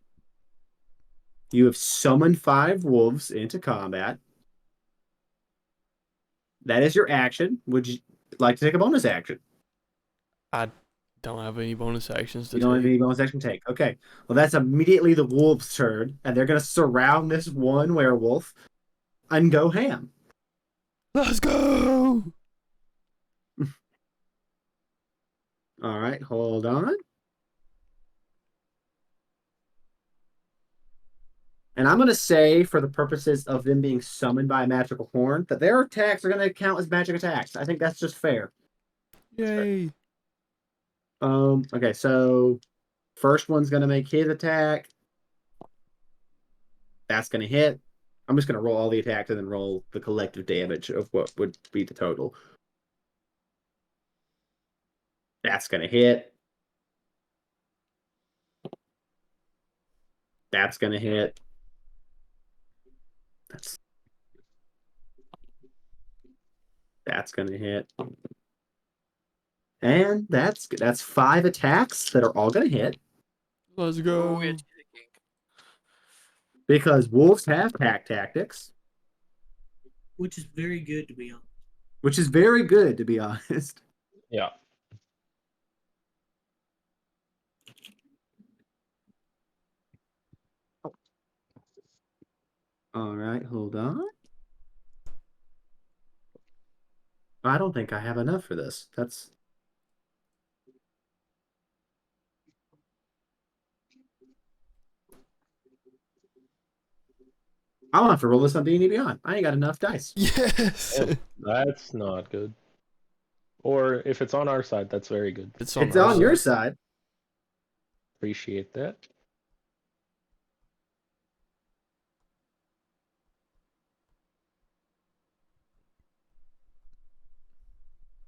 You have summoned 5 wolves into combat. That is your action. Would you like to take a bonus action? I don't have any bonus actions to You don't have take. any bonus action to take. Okay. Well, that's immediately the wolves' turn, and they're going to surround this one werewolf and go ham. Let's go! All right, hold on. And I'm going to say, for the purposes of them being summoned by a magical horn, that their attacks are going to count as magic attacks. I think that's just fair. Yay! Okay, so first one's going to make his attack. That's going to hit. I'm just going to roll all the attacks and then roll the collective damage of what would be the total. That's going to hit. That's going to hit. That's going to hit. And that's 5 attacks that are all going to hit. Let's Ooh, go! it's kicking. Because wolves have pack tactics, Which is very good to be honest. which is very good, to be honest. Yeah. All right, hold on. I don't think I have enough for this. I'm gonna have to roll this on D&D Beyond. I ain't got enough dice. Yes! Yep. That's not good. Or if it's on our side, that's very good. It's on, It's on your side. side. Appreciate that.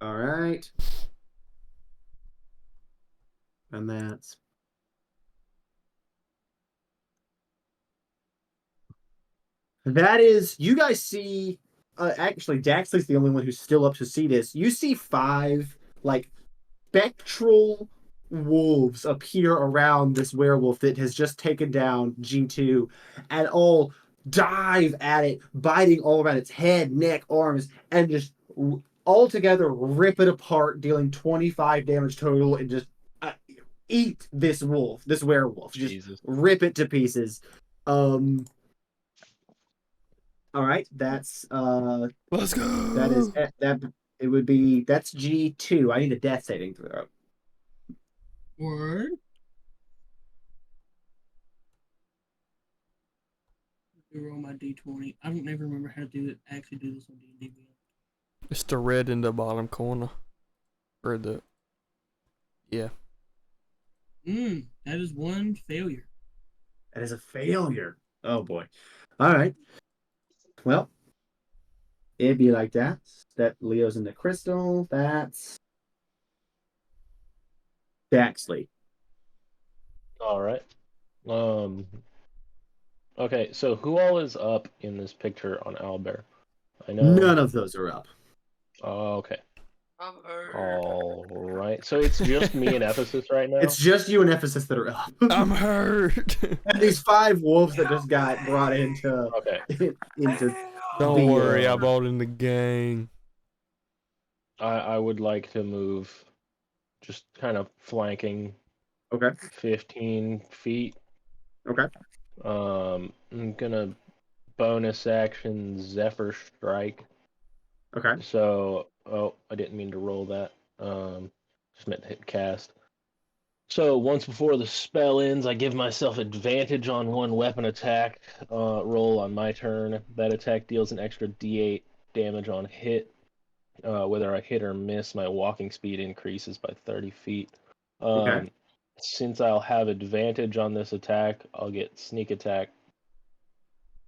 All right. And that's that is you guys see actually Daxley's the only one who's still up to see this. You see 5 like spectral wolves appear around this werewolf that has just taken down G2 and all dive at it, biting all around its head, neck, arms, and just all together rip it apart, dealing 25 damage total, and just eat this werewolf. Just Jesus. rip it to pieces. All right, that's Let's go. that is that it would be that's G2. I need a death saving throw. Word. Let me roll my d20. I don't ever remember how to do it. Actually, do this on D&D. It's the red in the bottom corner. Or the. Yeah. That is one failure. That is a failure. Oh boy. All right. Well, it'd be like that. That Leo's in the crystal. That's Daxley. All right. Okay, so who all is up in this picture on Owlbear? I know. None of those are up. Okay. I'm hurt. All right. So it's just me and Ephesus right now. It's just you and Ephesus that are up. I'm hurt. And these 5 wolves that just got brought into Okay. Don't the, worry, I bought in the gang. I would like to move, just kind of flanking. Okay. 15 feet. Okay. I'm gonna bonus action Zephyr Strike. Okay. So, I didn't mean to roll that. Just meant to hit cast. So once before the spell ends, I give myself advantage on one weapon attack roll on my turn. That attack deals an extra D8 damage on hit. Whether I hit or miss, my walking speed increases by 30 feet. Okay. Since I'll have advantage on this attack, I'll get sneak attack.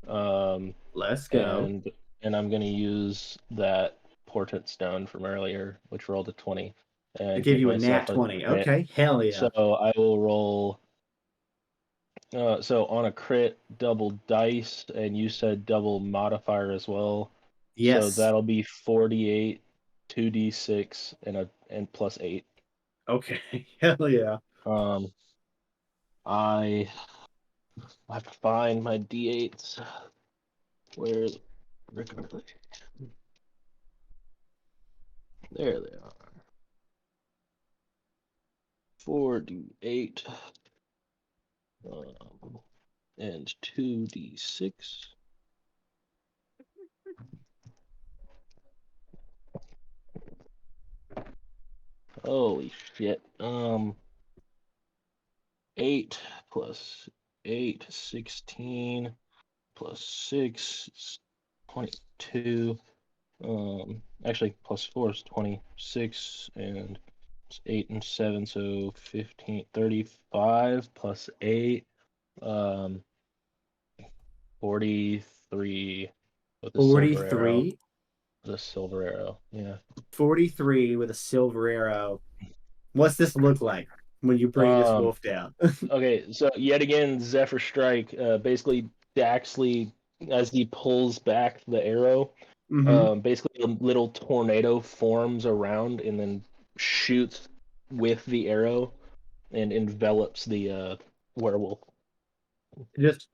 Let's go. And I'm gonna use that portent stone from earlier, which rolled a 20, I and give hit you a nat myself a 20. crit. Okay. Hell yeah. So I will roll. So on a crit, double dice, and you said double modifier as well. Yes. So that'll be 48, 2d6, and plus 8. Okay. Hell yeah. I have to find my d8s. Where? There they are. 4d8 and 2d6. Holy shit. 8 plus 8, 16 plus 6 is 22. Actually, plus 4 is 26, and it's 8 and 7, so 15, 35 plus 8, 43 with a silver arrow. 43. With a silver arrow, yeah. 43 with a silver arrow. What's this look like when you bring this wolf down? Okay, so yet again, Zephyr Strike. Basically, Daxley, as he pulls back the arrow, basically a little tornado forms around and then shoots with the arrow and envelops the werewolf. Just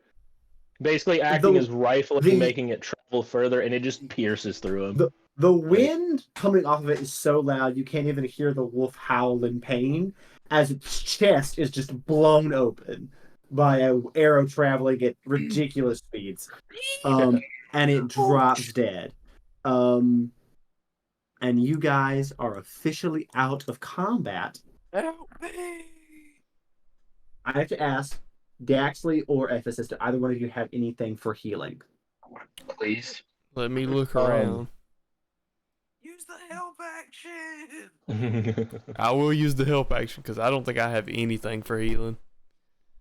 basically acting as rifling, making it travel further, and it just pierces through him. The wind coming off of it is so loud you can't even hear the wolf howl in pain as its chest is just blown open by an arrow traveling at ridiculous speeds. And it drops dead. And you guys are officially out of combat. Help me! I have to ask, Daxley or Ephesus, do either one of you have anything for healing? Please. Let me look around. Use the help action! I will use the help action because I don't think I have anything for healing.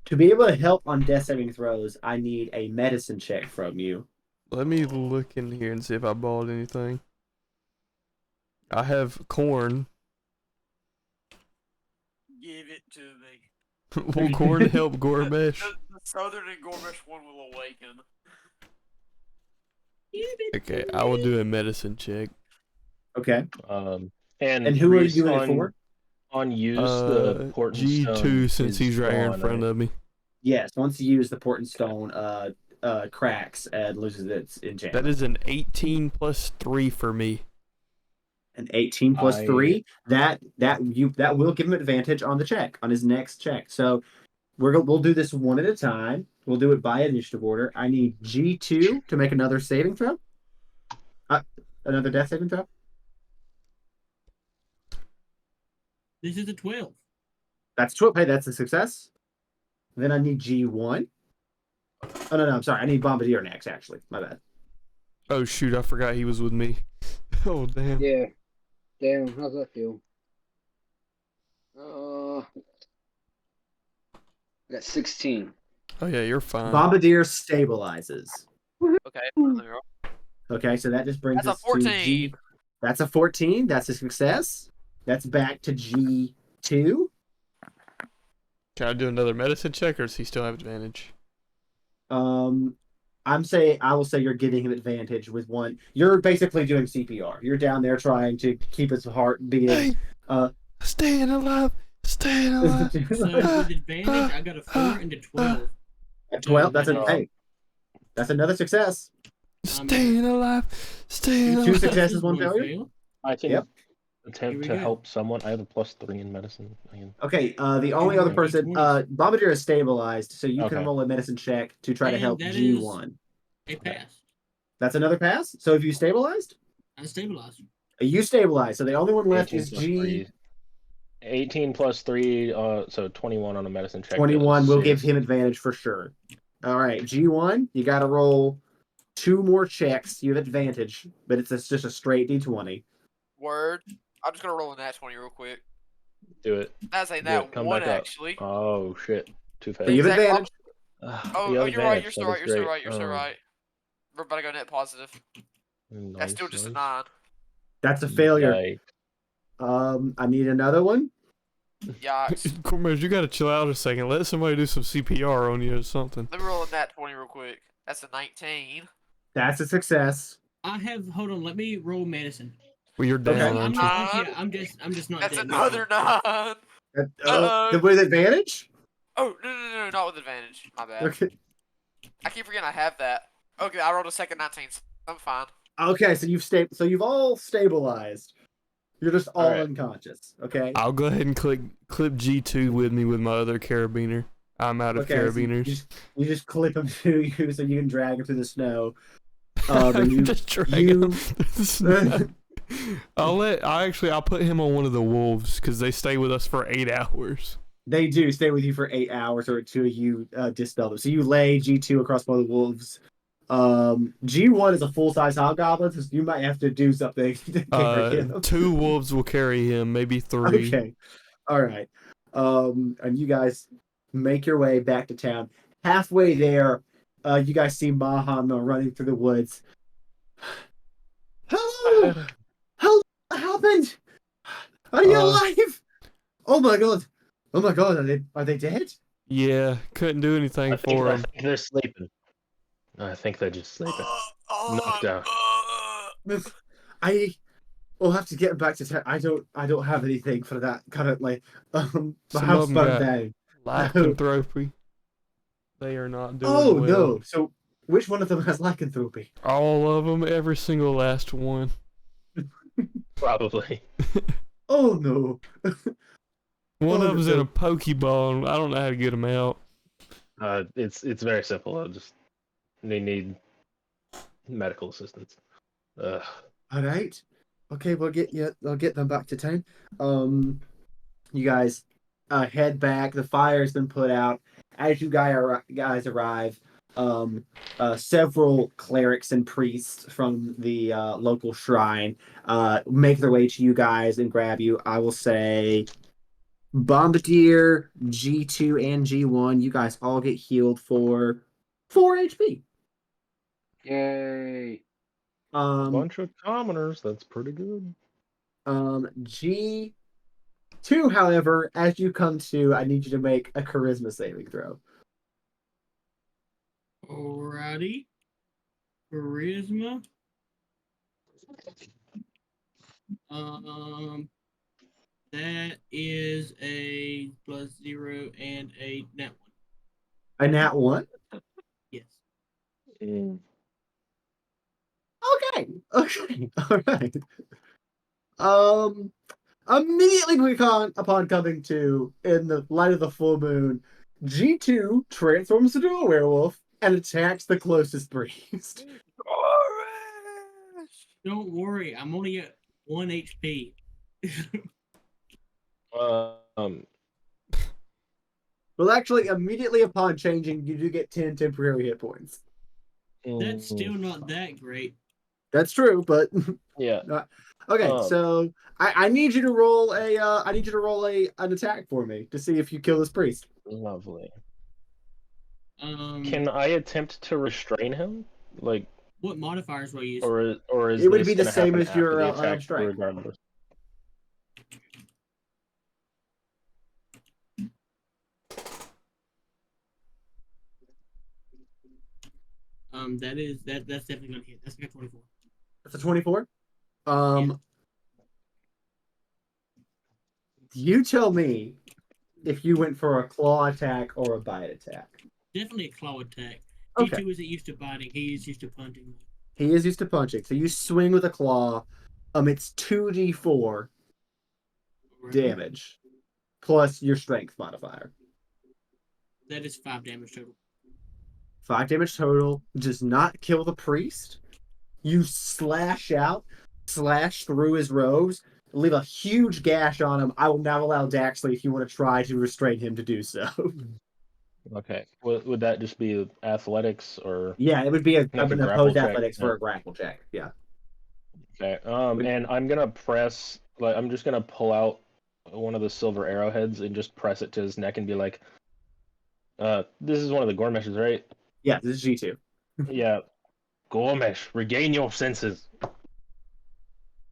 To be able to help on death saving throws, I need a medicine check from you. Let me look in here and see if I bought anything. I have corn. Give it to me. Will corn help Gorbash? The southern and Gorbash one will awaken. Okay, I will do a medicine check. Okay. And who are you doing it for? On use the portent G2 stone since he's right here in front of me. Yes, once you use the portent stone, cracks and loses its enchantment. That is an 18 plus 3 for me. An 18 plus 3. That will give him advantage on the check, on his next check. So we'll do this one at a time. We'll do it by initiative order. I need G2 to make another saving throw. Another death saving throw. This is a 12. That's 12. Hey, that's a success. Then I need G1. Oh no, I'm sorry. I need Bombardier next. Actually, my bad. Oh shoot, I forgot he was with me. Oh damn. Yeah. Damn, how's that feel? I got 16. Oh yeah, you're fine. Bombardier stabilizes. Okay. Let me roll. Okay, so that just brings That's a us to G. 14. That's a 14. That's a success. That's back to G2. Can I do another medicine check, or does he still have advantage? I will say you're giving him advantage with one. You're basically doing CPR. You're down there trying to keep his heart beating. Hey, staying alive, staying alive. So with advantage, I got a 4 and a 12. At 12, that's So hey, that's another success. Staying alive, staying Two alive. successes, one One failure. fail. I can Yep. attempt Here we to go. help someone. I have a +3 in medicine. Okay, the only other person, Bombardier is stabilized, so you can Okay. roll a medicine check to try to And help that G1. A pass. That's another pass. So have you stabilized? I stabilized. You stabilized. So the only one left 18 is plus G. 3. 18 plus 3, so 21 on a medicine check. 21 will give assist. him advantage for sure. All right, G1, you got to roll 2 more checks. You have advantage, but it's just a straight D20. Word. I'm just gonna roll a nat 20 real quick. Do it. That's a Do nat it. Come 1 back up. actually. Oh shit. Too So you fast. have advantage. Oh, You have you're right. advantage, You're that still is right. You're still great. right. You're still right. We're about to go net positive. That's still just a 9. That's a failure. Yikes. I need another one. Yikes. Cormez, you gotta chill out a second. Let somebody do some CPR on you or something. Let me roll a nat 20 real quick. That's a 19. That's a success. Hold on, let me roll medicine. Well, you're down, Okay. I'm aren't you? not like, yeah, I'm just not That's dead. another 9. With advantage? Oh, no, not with advantage. My bad. Okay. I keep forgetting I have that. Okay, I rolled a second 19, so I'm fine. Okay, so you've all stabilized. You're just all Alright. unconscious. Okay. I'll go ahead and clip G2 with me with my other carabiner. I'm out of Okay, so carabiners. you just clip him to you so you can drag him through the snow. And you, Just drag you him through the snow. I'll put him on one of the wolves because they stay with us for 8 hours. they do stay with you for 8 hours or until you dispel them. So you lay G2 across one of the wolves. G1 is a full-size hobgoblin, so you might have to do something to carry him. 2 wolves will carry him, maybe 3. Okay. All right. And you guys make your way back to town. Halfway there, you guys see Mahan running through the woods. Hello! Hello! What happened? Are you alive? Oh my god! Oh my god! Are they dead? Yeah, couldn't do anything for I him. think they're sleeping. I think they're just sleeping. Knocked out. I will have to get back to town. I don't have anything for that currently. My Some house of them burned got down. lycanthropy. They are not doing Oh well. no! So which one of them has lycanthropy? All of them, every single last one. Probably. Oh no! One Oh, of them's so- in a Pokeball. I don't know how to get them out. It's very simple. They need medical assistance. All right. Okay, I'll get them back to town. You guys head back. The fire's been put out. As you guys arrive, several clerics and priests from the local shrine make their way to you guys and grab you. I will say Bombardier, G2, and G1, you guys all get healed for 4 HP. Yay. Bunch of commoners. That's pretty good. G2, however, as you come to, I need you to make a charisma saving throw. Alrighty. Charisma. That is a +0 and a nat 1. A nat 1? Yes. Okay. All right. Immediately upon coming to, in the light of the full moon, G2 transforms into a werewolf and attacks the closest priest. Don't worry, I'm only at 1 HP. Um, Well, actually, immediately upon changing, you do get 10 temporary hit points. That's still not that great. That's true, but yeah. okay. So I need you to roll a an attack for me to see if you kill this priest. Lovely. Um, Can I attempt to restrain him? Like, what modifiers will I use? or is It would this be the gonna same happen as after your the unarmed attack strike. regardless? That's definitely gonna hit. That's like a 24. That's a 24. You tell me if you went for a claw attack or a bite attack. Definitely a claw attack. Okay. G2 isn't used to biting. He is used to punting. He is used to punching, so you swing with a claw. It's 2d4 Right. damage plus your strength modifier. That is 5 damage total. 5 damage total. Does not kill the priest. You slash through his robes, leave a huge gash on him. I will now allow Daxley, if you want to try to restrain him, to do so. Okay. Would that just be athletics or Yeah, it would be an grapple opposed check? athletics Yeah. for a grapple check. Yeah. Okay. And I'm gonna press. Like, I'm just gonna pull out one of the silver arrowheads and just press it to his neck and be like, this is one of the Gormeshes, right? Yeah, this is G2. Yeah. Gormesh, regain your senses.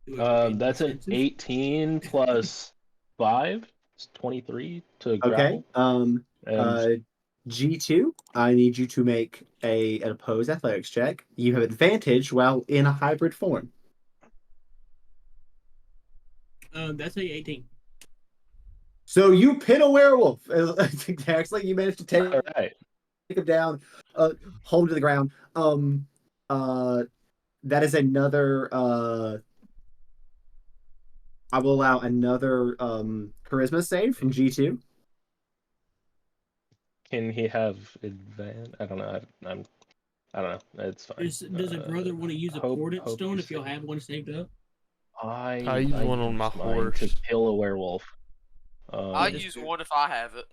That's an 18 plus 5. It's 23 to Okay. grapple. And G2, I need you to make an opposed athletics check. You have advantage while in a hybrid form. That's a 18. So you pin a werewolf. Actually, you managed to take all right. him down, hold him to the ground. That is another. I will allow another charisma save from G2. Can he have advantage? I don't know. I don't know. It's fine. Does a brother want to use a portent stone if y'all have one saved up? I use one on my mine to horse. kill a werewolf. I'll use one if I have it.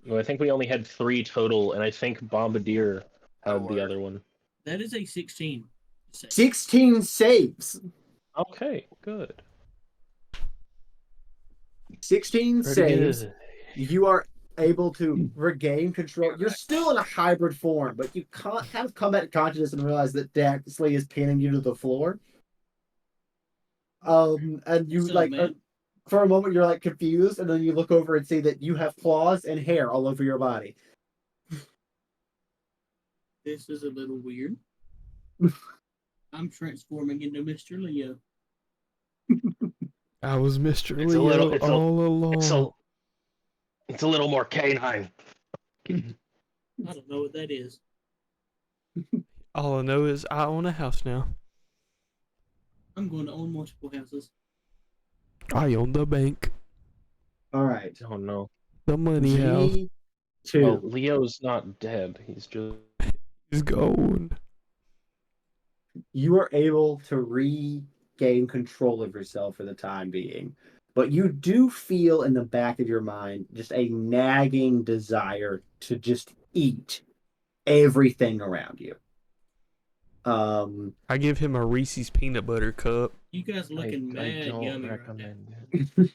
Well, I think we only had 3 total, and I think Bombardier Oh, had the other one. That is a 16. 16 saves. Okay, good. 16 Pretty saves. good. You are able to regain control. You're still in a hybrid form, but you can't have combat consciousness and realize that Daxley is pinning you to the floor. And you So, man, for a moment you're like confused, and then you look over and see that you have claws and hair all over your body. this is a little weird. I'm transforming into Mr. Leo. I was Mr. It's Leo all along. It's a little more canine. I don't know what that is. All I know is I own a house now. I'm going to own multiple houses. I own the bank. All right. Oh no. The money house. G2. Well, Leo's not dead. He's just. He's gone. You are able to regain control of yourself for the time being, but you do feel in the back of your mind just a nagging desire to just eat everything around you. I give him a Reese's peanut butter cup. You guys looking I mad don't yummy recommend right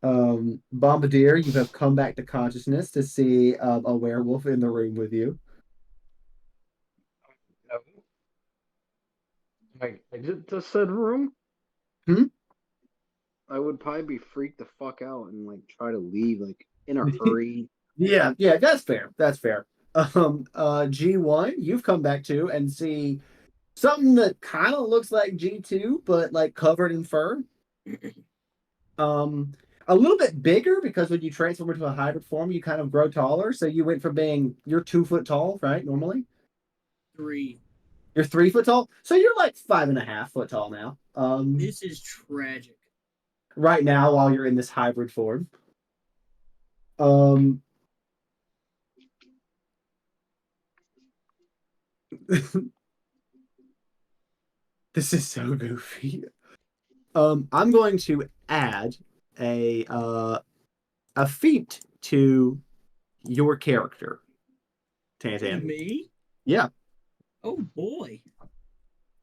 it. Bombardier, you have come back to consciousness to see a werewolf in the room with you. I exit the said room. Hmm? I would probably be freaked the fuck out and like try to leave like in a hurry. Yeah, that's fair. That's fair. G1, you've come back to and see something that kind of looks like G2, but like covered in fur. A little bit bigger because when you transform into a hybrid form, you kind of grow taller. So you went from you're 2 foot tall, right? Normally, 3. you're 3 foot tall. So you're like 5.5 foot tall now. This is tragic. Right now, while you're in this hybrid form. Um, this is so goofy. I'm going to add a feat to your character, To Tantan. me? Yeah, Oh boy.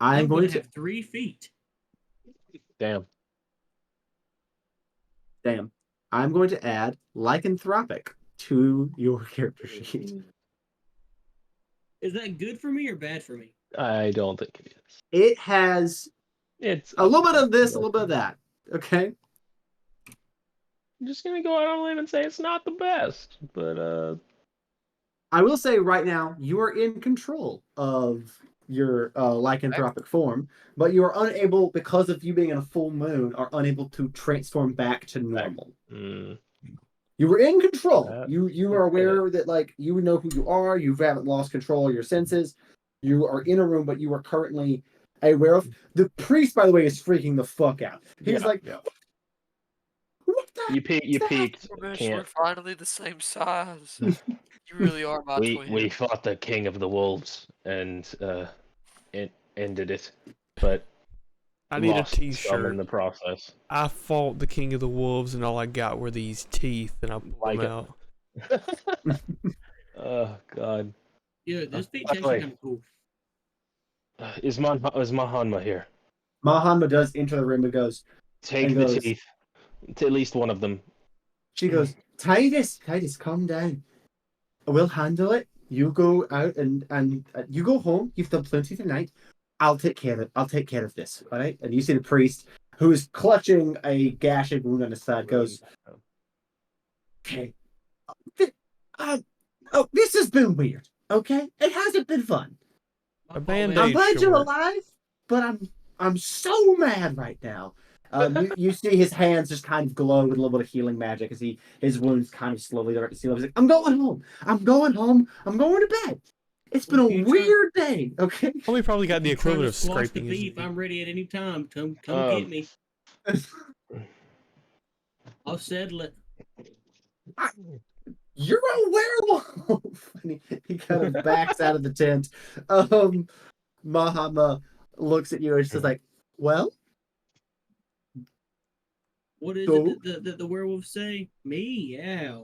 I'm going going to to. have 3 feet. Damn. Damn. I'm going to add lycanthropic to your character sheet. Is that good for me or bad for me? I don't think it is. It has It's a little bit of this, a but little bit of that. Okay. I'm just gonna go out on a limb and say it's not the best, but I will say right now, you are in control of your lycanthropic form, but you are unable, because of you being in a full moon, are unable to transform back to normal. You were in control. You are aware that like you know who you are. You haven't lost control of your senses. You are in a room, but you are currently aware of the priest. By the way, is freaking the fuck out. He's like, "What the? you peaked. We're Can't. finally the same size. You really are my We twin. fought the king of the wolves and it ended it, but I need a lost some T-shirt. in the process. I fought the king of the wolves, and all I got were these teeth, and I pulled Like them it. out. Oh God. Yeah, this feat's By the actually way, kind of cool. is Mahanma here? Mahanma does enter the room and goes, Take the teeth. To at least one of them. she goes, Titus, calm down. We'll handle it. You go out and you go home. You've done plenty tonight. I'll take care of it. I'll take care of this. All right. And you see the priest, who is clutching a gashing wound on his side, goes, okay. This has been weird. Okay, it hasn't been fun. A band-aid I'm glad you're short. alive, but I'm so mad right now. You see his hands just kind of glow with a little bit of healing magic as his wounds kind of slowly start to seal up. He's like, I'm going home. I'm going home. I'm going to bed. It's been a weird day. Okay. Well, we probably got the If you're trying equivalent to of squash scraping the his beef, knee. I'm ready at any time. Come get me. I'll settle it. You're a werewolf. And he kind of backs out of the tent. Mahama looks at you and she's like, well, What is so it that the werewolves say? Me, yeah.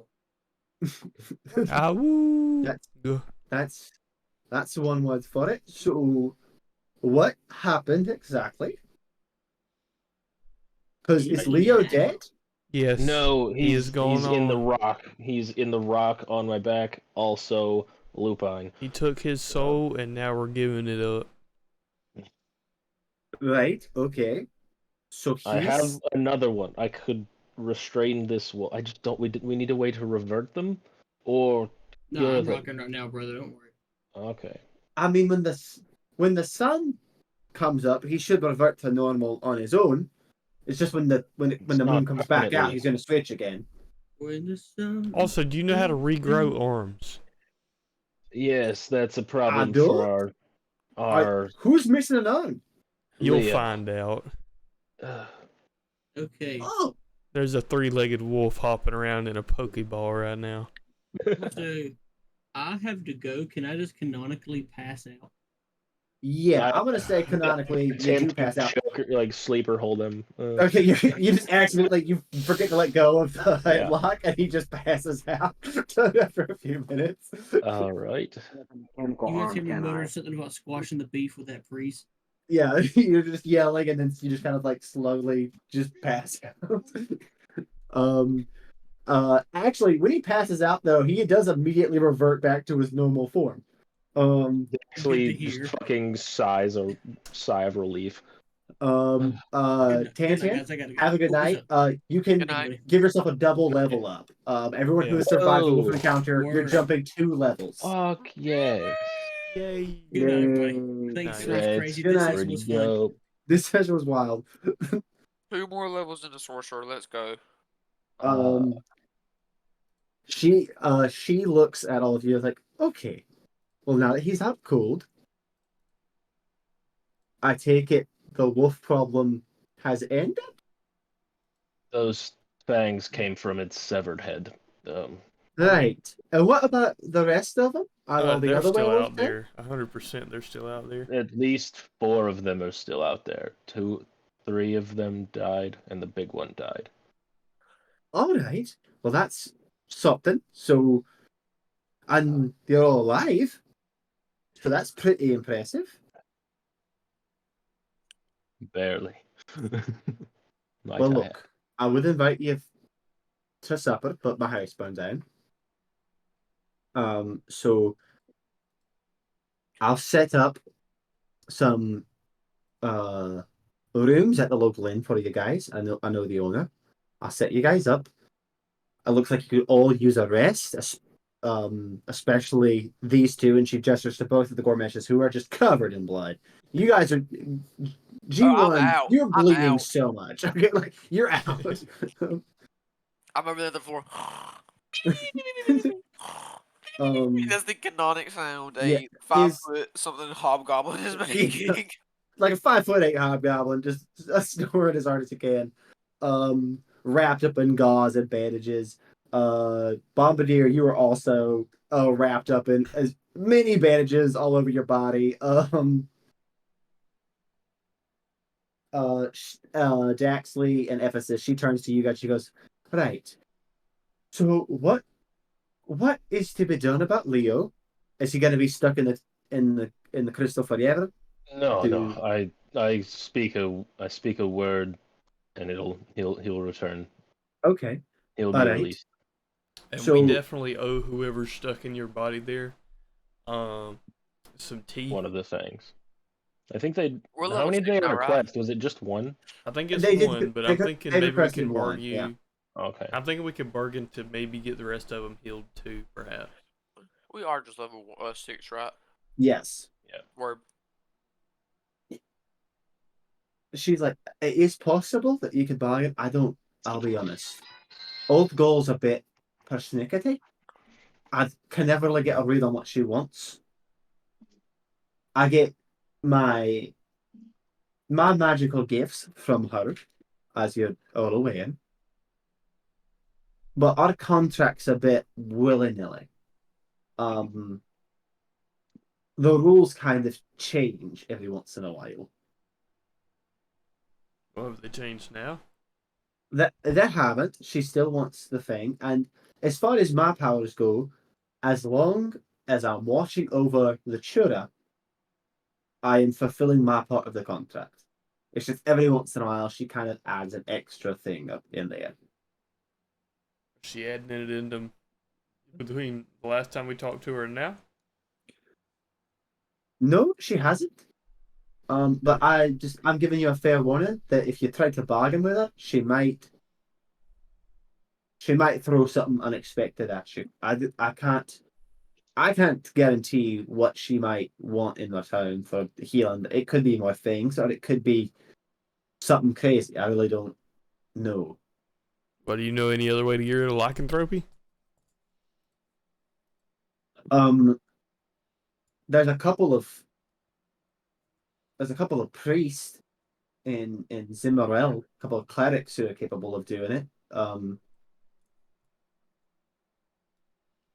Ah, woo. that's one word for it. So what happened exactly? Because is Leo dead? Yes. No, he is going he's in the on. rock. He's in the rock on my back, also lupine. He took his soul, and now we're giving it up. Right, okay. So I have he's another one. I could restrain this wolf. I just don't. We need a way to revert them, or No, cure I'm them. rocking right now, brother. Don't worry. Okay. I mean when the sun comes up, he should revert to normal on his own. It's just when the It's moon not comes back out, permanently. he's gonna switch again. When the sun Also, do you know how to regrow arms? Yes, that's a I problem don't. for our Who's missing an arm? You'll Leo. find out. Okay. Oh, There's a 3-legged wolf hopping around in a Pokeball right now. So I have to go. Can I just canonically pass out? yeah. I'm gonna say canonically, you do attempt to pass out. choke, like sleeper hold him. Okay, you just accidentally you forget to let go of the Yeah. lock, and he just passes out after a few minutes. All right. Mechanical You guys arm, hear me can mutter I? something about squashing the beef with that priest? Yeah, you're just yelling, and then you just kind of like slowly just pass out. um, actually, when he passes out, though, he does immediately revert back to his normal form. Actually, Good to hear. just fucking sigh of relief. Good night, Tantan, guys. I gotta go. have a good Oh, what's night. up? You can Good night. give yourself a double level up. Everyone who Yeah. has survived the wolf Whoa. encounter, you're Word. jumping 2 levels. Fuck yes. Yay. Good night, everybody. Yay. Thanks for Nice. this Let's crazy. Good This night. session pretty was fun. dope. This session was wild. 2 more levels in the sorcerer. Let's go. She looks at all of you like, okay, well now that he's out cold, I take it the wolf problem has ended. Those fangs came from its severed head. Right. And what about the rest of them? Are all the They're other still werewolves out dead? there. 100%, they're still out there. At least 4 of them are still out there. 3 of them died, and the big one died. All right. Well, that's something. So, and they're all alive. So that's pretty impressive. Barely. Might Well, I look, I would invite you to supper, but my house burned down. So I'll set up some rooms at the local inn for you guys. I know the owner. I'll set you guys up. It looks like you could all use a rest, especially these two. And she gestures to both of the Gormeshes, who are just covered in blood. You guys are I'm G1. out. You're I'm bleeding out. so much. Okay, like you're out. I'm over there on the floor. um, That's the canonic sound yeah, a 5 is foot something hobgoblin is yeah, making. like a 5'8" hobgoblin, just snoring as hard as he can. Wrapped up in gauze and bandages. Bombardier, you are also wrapped up in as many bandages all over your body. Daxley and Ephesus, she turns to you guys. She goes, "Right. So what is to be done about Leo? Is he going to be stuck in the crystal forever? No, no. Do I speak a word, and he'll return. okay. He'll All be right. released. And we So definitely owe whoever's stuck in your body there um, some tea. One of the things. I think they. We're How level many did 6 they now, right? request? Was it just one? I think it's they one, did. but They, I'm thinking they maybe we requested can one. bargain. Yeah. Okay. I'm thinking we could bargain to maybe get the rest of them healed too, perhaps. We are just level 6, right? Yes. Word. She's like, it is possible that you could bargain. I don't. I'll be honest. Old Goal's a bit persnickety. I can never really get a read on what she wants. I get my magical gifts from her, as you're all aware. But our contract's a bit willy-nilly. Um, the rules kind of change every once in a while. Well, have they changed now? That they haven't. She still wants the thing. And as far as my powers go, as long as I'm watching over the Chura, I am fulfilling my part of the contract. It's just every once in a while she kind of adds an extra thing up in there. She adding it into between the last time we talked to her and now? No, she hasn't. But I'm giving you a fair warning that if you try to bargain with her, she might throw something unexpected at you. I can't guarantee what she might want in return for healing. It could be more things, or it could be something crazy. I really don't know. But do you know any other way to get rid of lycanthropy? Um, there's a couple of priests in Zimmerel, a couple of clerics who are capable of doing it. Um,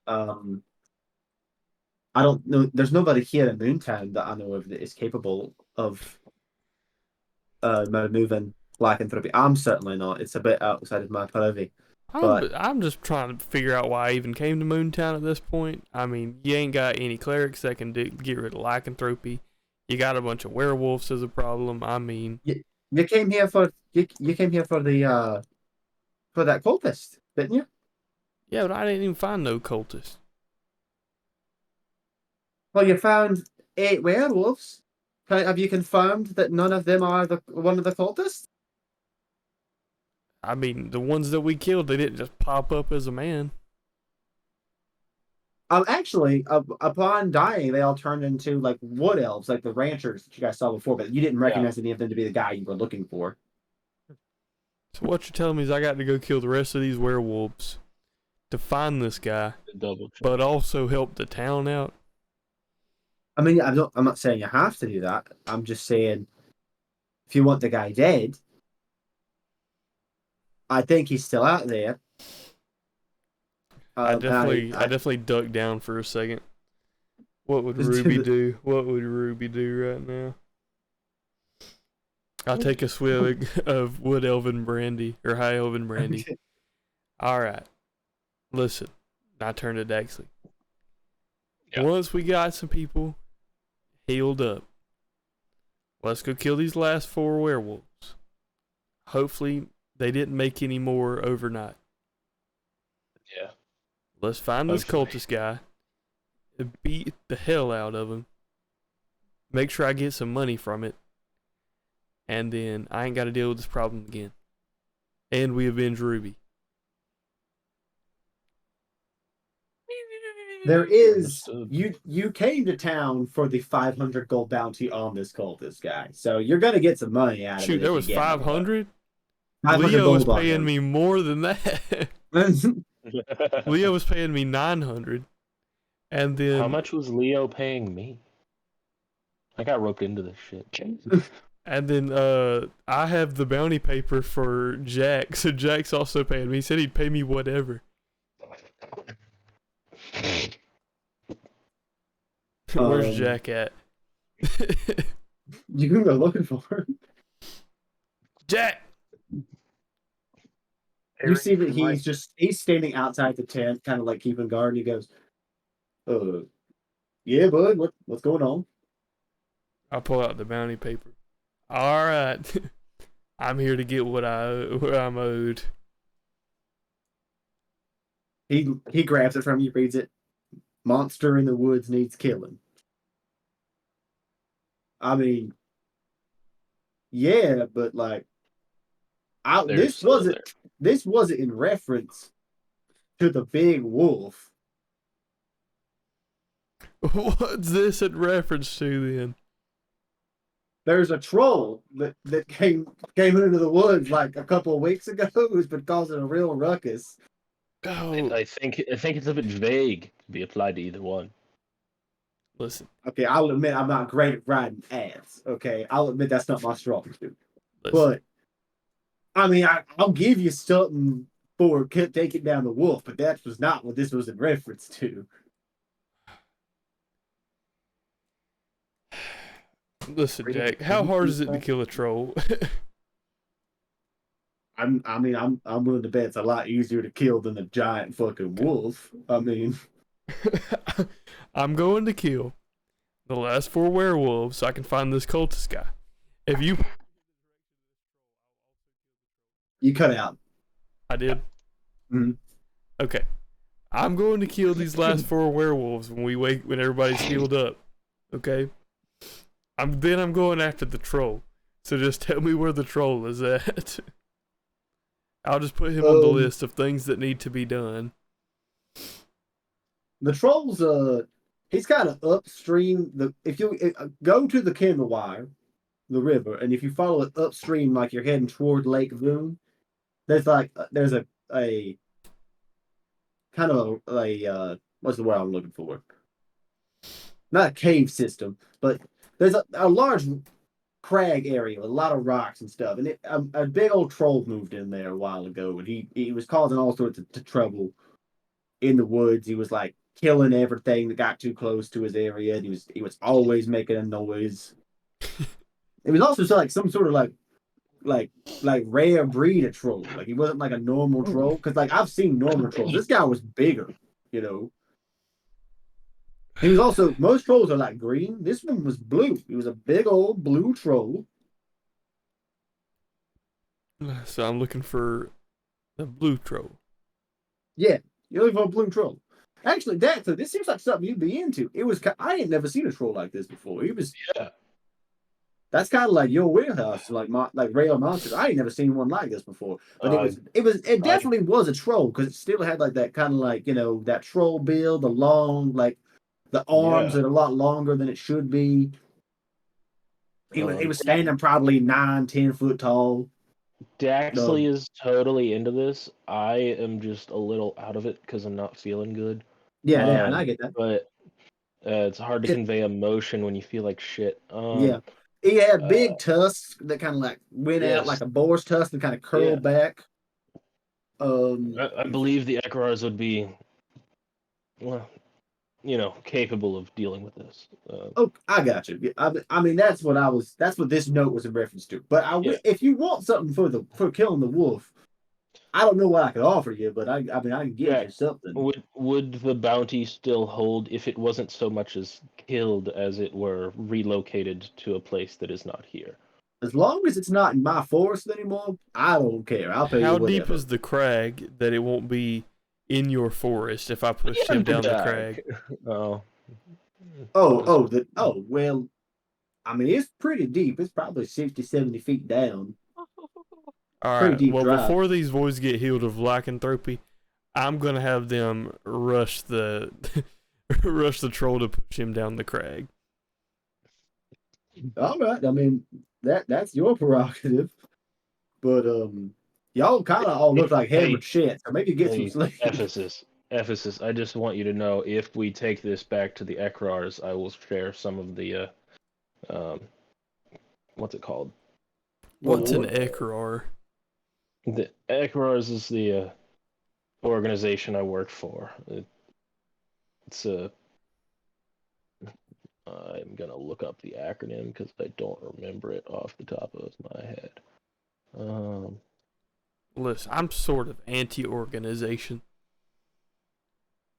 I don't know. There's nobody here in Moontown that I know of that is capable of removing lycanthropy. I'm certainly not. It's a bit outside of my purview. But I'm just trying to figure out why I even came to Moontown at this point. I mean, you ain't got any clerics that can get rid of lycanthropy. You got a bunch of werewolves as a problem. I mean, you came here for you came here for the for that cultist, didn't you? yeah, but I didn't even find no cultists. Well, you found 8 werewolves. Have you confirmed that none of them are one of the cultists? I mean, the ones that we killed, they didn't just pop up as a man. Actually, upon dying, they all turned into like wood elves, like the ranchers that you guys saw before, but you didn't recognize any of them to be the guy you were looking for. So what you're telling me is I got to go kill the rest of these werewolves to find this guy, Double check. but also help the town out. I mean, I'm not saying you have to do that. I'm just saying, if you want the guy dead, I think he's still out there. I definitely I ducked down for a second. What would Just do Ruby the- do? What would Ruby do right now? I'll take a swig of wood elven brandy or high elven brandy. All right, listen. I turned to Dexley. Yeah. Once we got some people healed up, let's go kill these last 4 werewolves. Hopefully, they didn't make any more overnight. Yeah. Let's find this Hopefully. cultist guy and beat the hell out of him. Make sure I get some money from it. And then I ain't got to deal with this problem again. And we avenge Ruby. There is Understood. you came to town for the 500 gold bounty on this cultist guy, so you're gonna get some money out of Shoot, it. there was 500? 500 Leo was gold on paying him. me more than that. Leo was paying me 900. And then How much was Leo paying me? I got roped into this shit. And then I have the bounty paper for Jack, so Jack's also paying me. He said he'd pay me whatever. Where's Jack at? You can go looking for him. Jack! You see that he's standing outside the tent, kind of like keeping guard. And he goes, yeah, bud, what's going on?" I'll pull out the bounty paper. All right, I'm here to get what I'm owed. He grabs it from you, reads it. "Monster in the woods needs killing." I mean, yeah, but like, this wasn't in reference to the big wolf. What's this in reference to then? There's a troll that came into the woods like a couple of weeks ago who's been causing a real ruckus. Oh, I think it's a bit vague to be applied to either one. listen. Okay, I'll admit I'm not great at riding ads. Okay, I'll admit that's not my strong suit. Listen. But I mean, I'll give you something for taking down the wolf, but that was not what this was in reference to. Listen, Jack. How hard is it to kill a troll? I'm willing to bet it's a lot easier to kill than a giant fucking wolf. I mean, I'm going to kill the last 4 werewolves so I can find this cultist guy. If you cut out. I did. Mhm. Okay. I'm going to kill these last 4 werewolves when everybody's healed up. Okay. I'm going after the troll. So just tell me where the troll is at. I'll just put him on the list of things that need to be done. The troll's he's kind of upstream. If you go to the Kindlewire, the river, and if you follow it upstream like you're heading toward Lake Boone, there's a kind of a what's the word I'm looking for? Not a cave system, but there's a large crag area with a lot of rocks and stuff. And a big old troll moved in there a while ago, and he was causing all sorts of trouble in the woods. He was like killing everything that got too close to his area, and he was always making a noise. It was also like some sort of like rare breed of troll. Like he wasn't like a normal troll, because like I've seen normal trolls. This guy was bigger, you know. He was also, most trolls are like green. This one was blue. He was a big old blue troll. So I'm looking for the blue troll. Yeah, you're looking for a blue troll. Actually, this seems like something you'd be into. I ain't never seen a troll like this before. Yeah. That's kind of like your wheelhouse, like rail monsters. I ain't never seen one like this before. But it definitely was a troll, because it still had like that kind of like, you know, that troll build, the long, like the arms that are a lot longer than it should be. It was standing probably 9-10 foot tall. Daxley is totally into this. I am just a little out of it because I'm not feeling good. Yeah, and I get that. But it's hard to convey emotion when you feel like shit. Yeah. He had big tusks that kind of like went out like a boar's tusk and kind of curled back. I believe the Ekrars would be well, capable of dealing with this. Oh, I got you. I mean, that's what this note was in reference to. But Yeah. if you want something for killing the wolf, I don't know what I could offer you, but I mean, I can get Yeah. you something. Would the bounty still hold if it wasn't so much as killed as it were relocated to a place that is not here? As long as it's not in my forest anymore, I don't care. I'll pay you How deep whatever. is the crag that it won't be in your forest if I push Yeah, him down the attack. crag? Oh. Well, I mean, it's pretty deep. It's probably 60, 70 feet down. All Pretty right. deep Well, drop. before these boys get healed of lycanthropy, I'm gonna have them rush the rush the troll to push him down the crag. All right. I mean, that's your prerogative. But y'all kind of all look like hammered shit. So maybe get some Hey, sleep. Ephesus. Ephesus, I just want you to know if we take this back to the Ekrars, I will share some of the what's it called? What's an What? Ekrar? The Ekrars is the organization I work for. It's a I'm gonna look up the acronym because I don't remember it off the top of my head. Listen, I'm sort of anti-organization.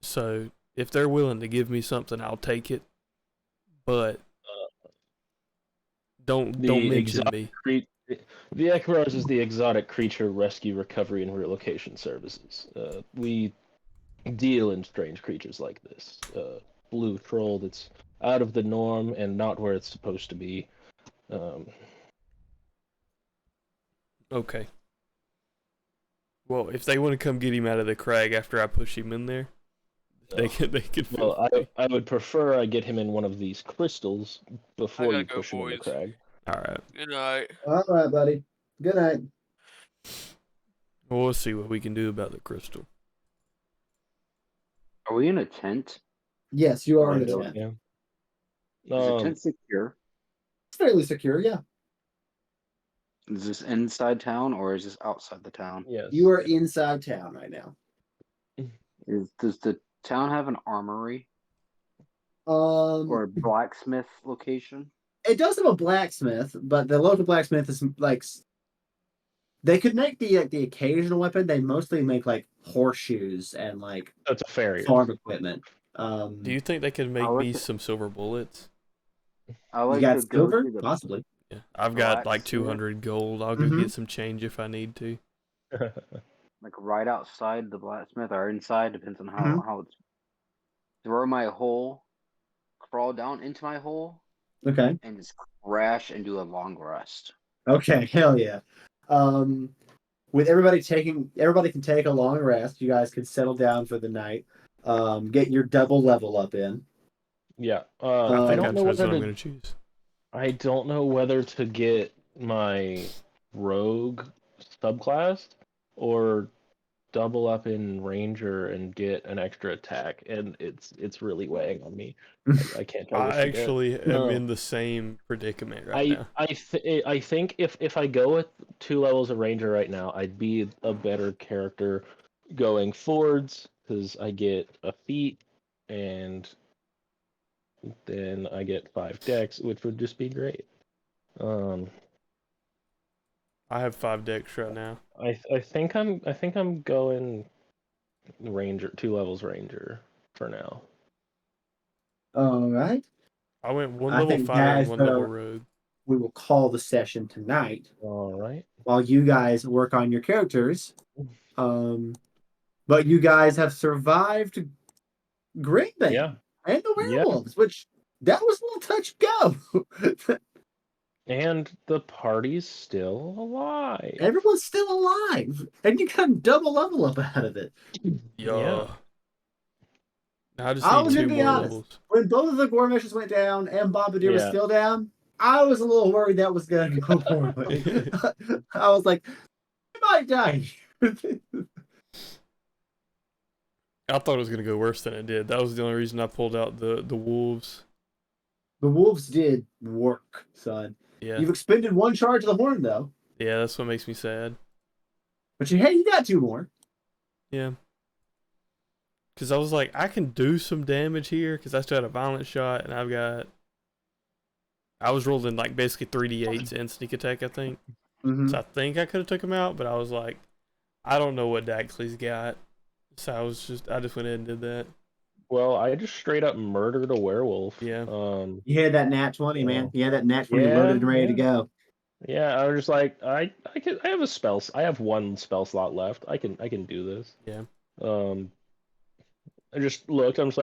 So if they're willing to give me something, I'll take it. But don't mention me. The Ekrars is the exotic creature rescue, recovery, and relocation services. We deal in strange creatures like this. Blue troll that's out of the norm and not where it's supposed to be. Okay. Well, if they want to come get him out of the crag after I push him in there, they can feel Well, free. I would prefer I get him in one of these crystals before you gotta go, push him in the boys. crag. All right. Good night. All right, buddy. Good night. Well, we'll see what we can do about the crystal. Are we in a tent? Yes, you are Or in a is tent. Yeah. the tent secure? It's fairly secure, yeah. Is this inside town or is this outside the town? Yes. You are inside town right now. Does the town have an armory Um, or a blacksmith location? it does have a blacksmith, but the local blacksmith is like they could make the occasional weapon. They mostly make like horseshoes and like That's a farrier. farm equipment. Do you think they could make me some silver bullets? I You like got to go silver? to the Possibly. Yeah, I've got like blacksmith. 200 gold. I'll go Mhm. get some change if I need to. like right outside the blacksmith or inside, depends on Mhm. how it's. Throw my hole, crawl down into my hole, Okay. and just crash and do a long rest. Okay. Hell yeah. With everybody can take a long rest. You guys can settle down for the night. Get your double level up in. Yeah. I I think don't know that's what whether I'm to. going to choose. I don't know whether to get my rogue subclass or double up in ranger and get an extra attack, and it's really weighing on me. I can't tell which I to get. actually am in the same predicament right now. I think if I go with 2 levels of ranger right now, I'd be a better character going forwards because I get a feat and then I get 5 decks, which would just be great. I have 5 decks right now. I think I'm going ranger, 2 levels ranger for now. All right. I went one I level think, fighter and guys, 1 level rogue. we will call the session tonight All right. while you guys work on your characters. But you guys have survived Greatbane Yeah. and the Yeah. werewolves, which that was a little touch and go. And the party's still alive. Everyone's still alive, and you got a double level up out of it. Yeah. I just I need was 2 gonna be more honest. levels. When both of the Gormishers went down and Bombardier was Yeah. still down, I was a little worried that was gonna go poorly. I was like, "You might die." I thought it was going to go worse than it did. That was the only reason I pulled out the wolves. The wolves did work, son. Yeah. You've expended 1 charge of the horn, though. Yeah, that's what makes me sad. But you got 2 more. Yeah. because I was like, I can do some damage here because I still had a violent shot and I was rolling like basically 3d8s and sneak attack, I think. So I think I could have took him out, but I was like, I don't know what Daxley's got. So I just went ahead and did that. Well, I just straight up murdered a werewolf. Yeah. You had that nat 20, man. Oh. You had that nat 20 Yeah, loaded and ready to yeah. go. Yeah, I was just like, I have a spell. I have one spell slot left. I can do this. Yeah. I just looked. I'm just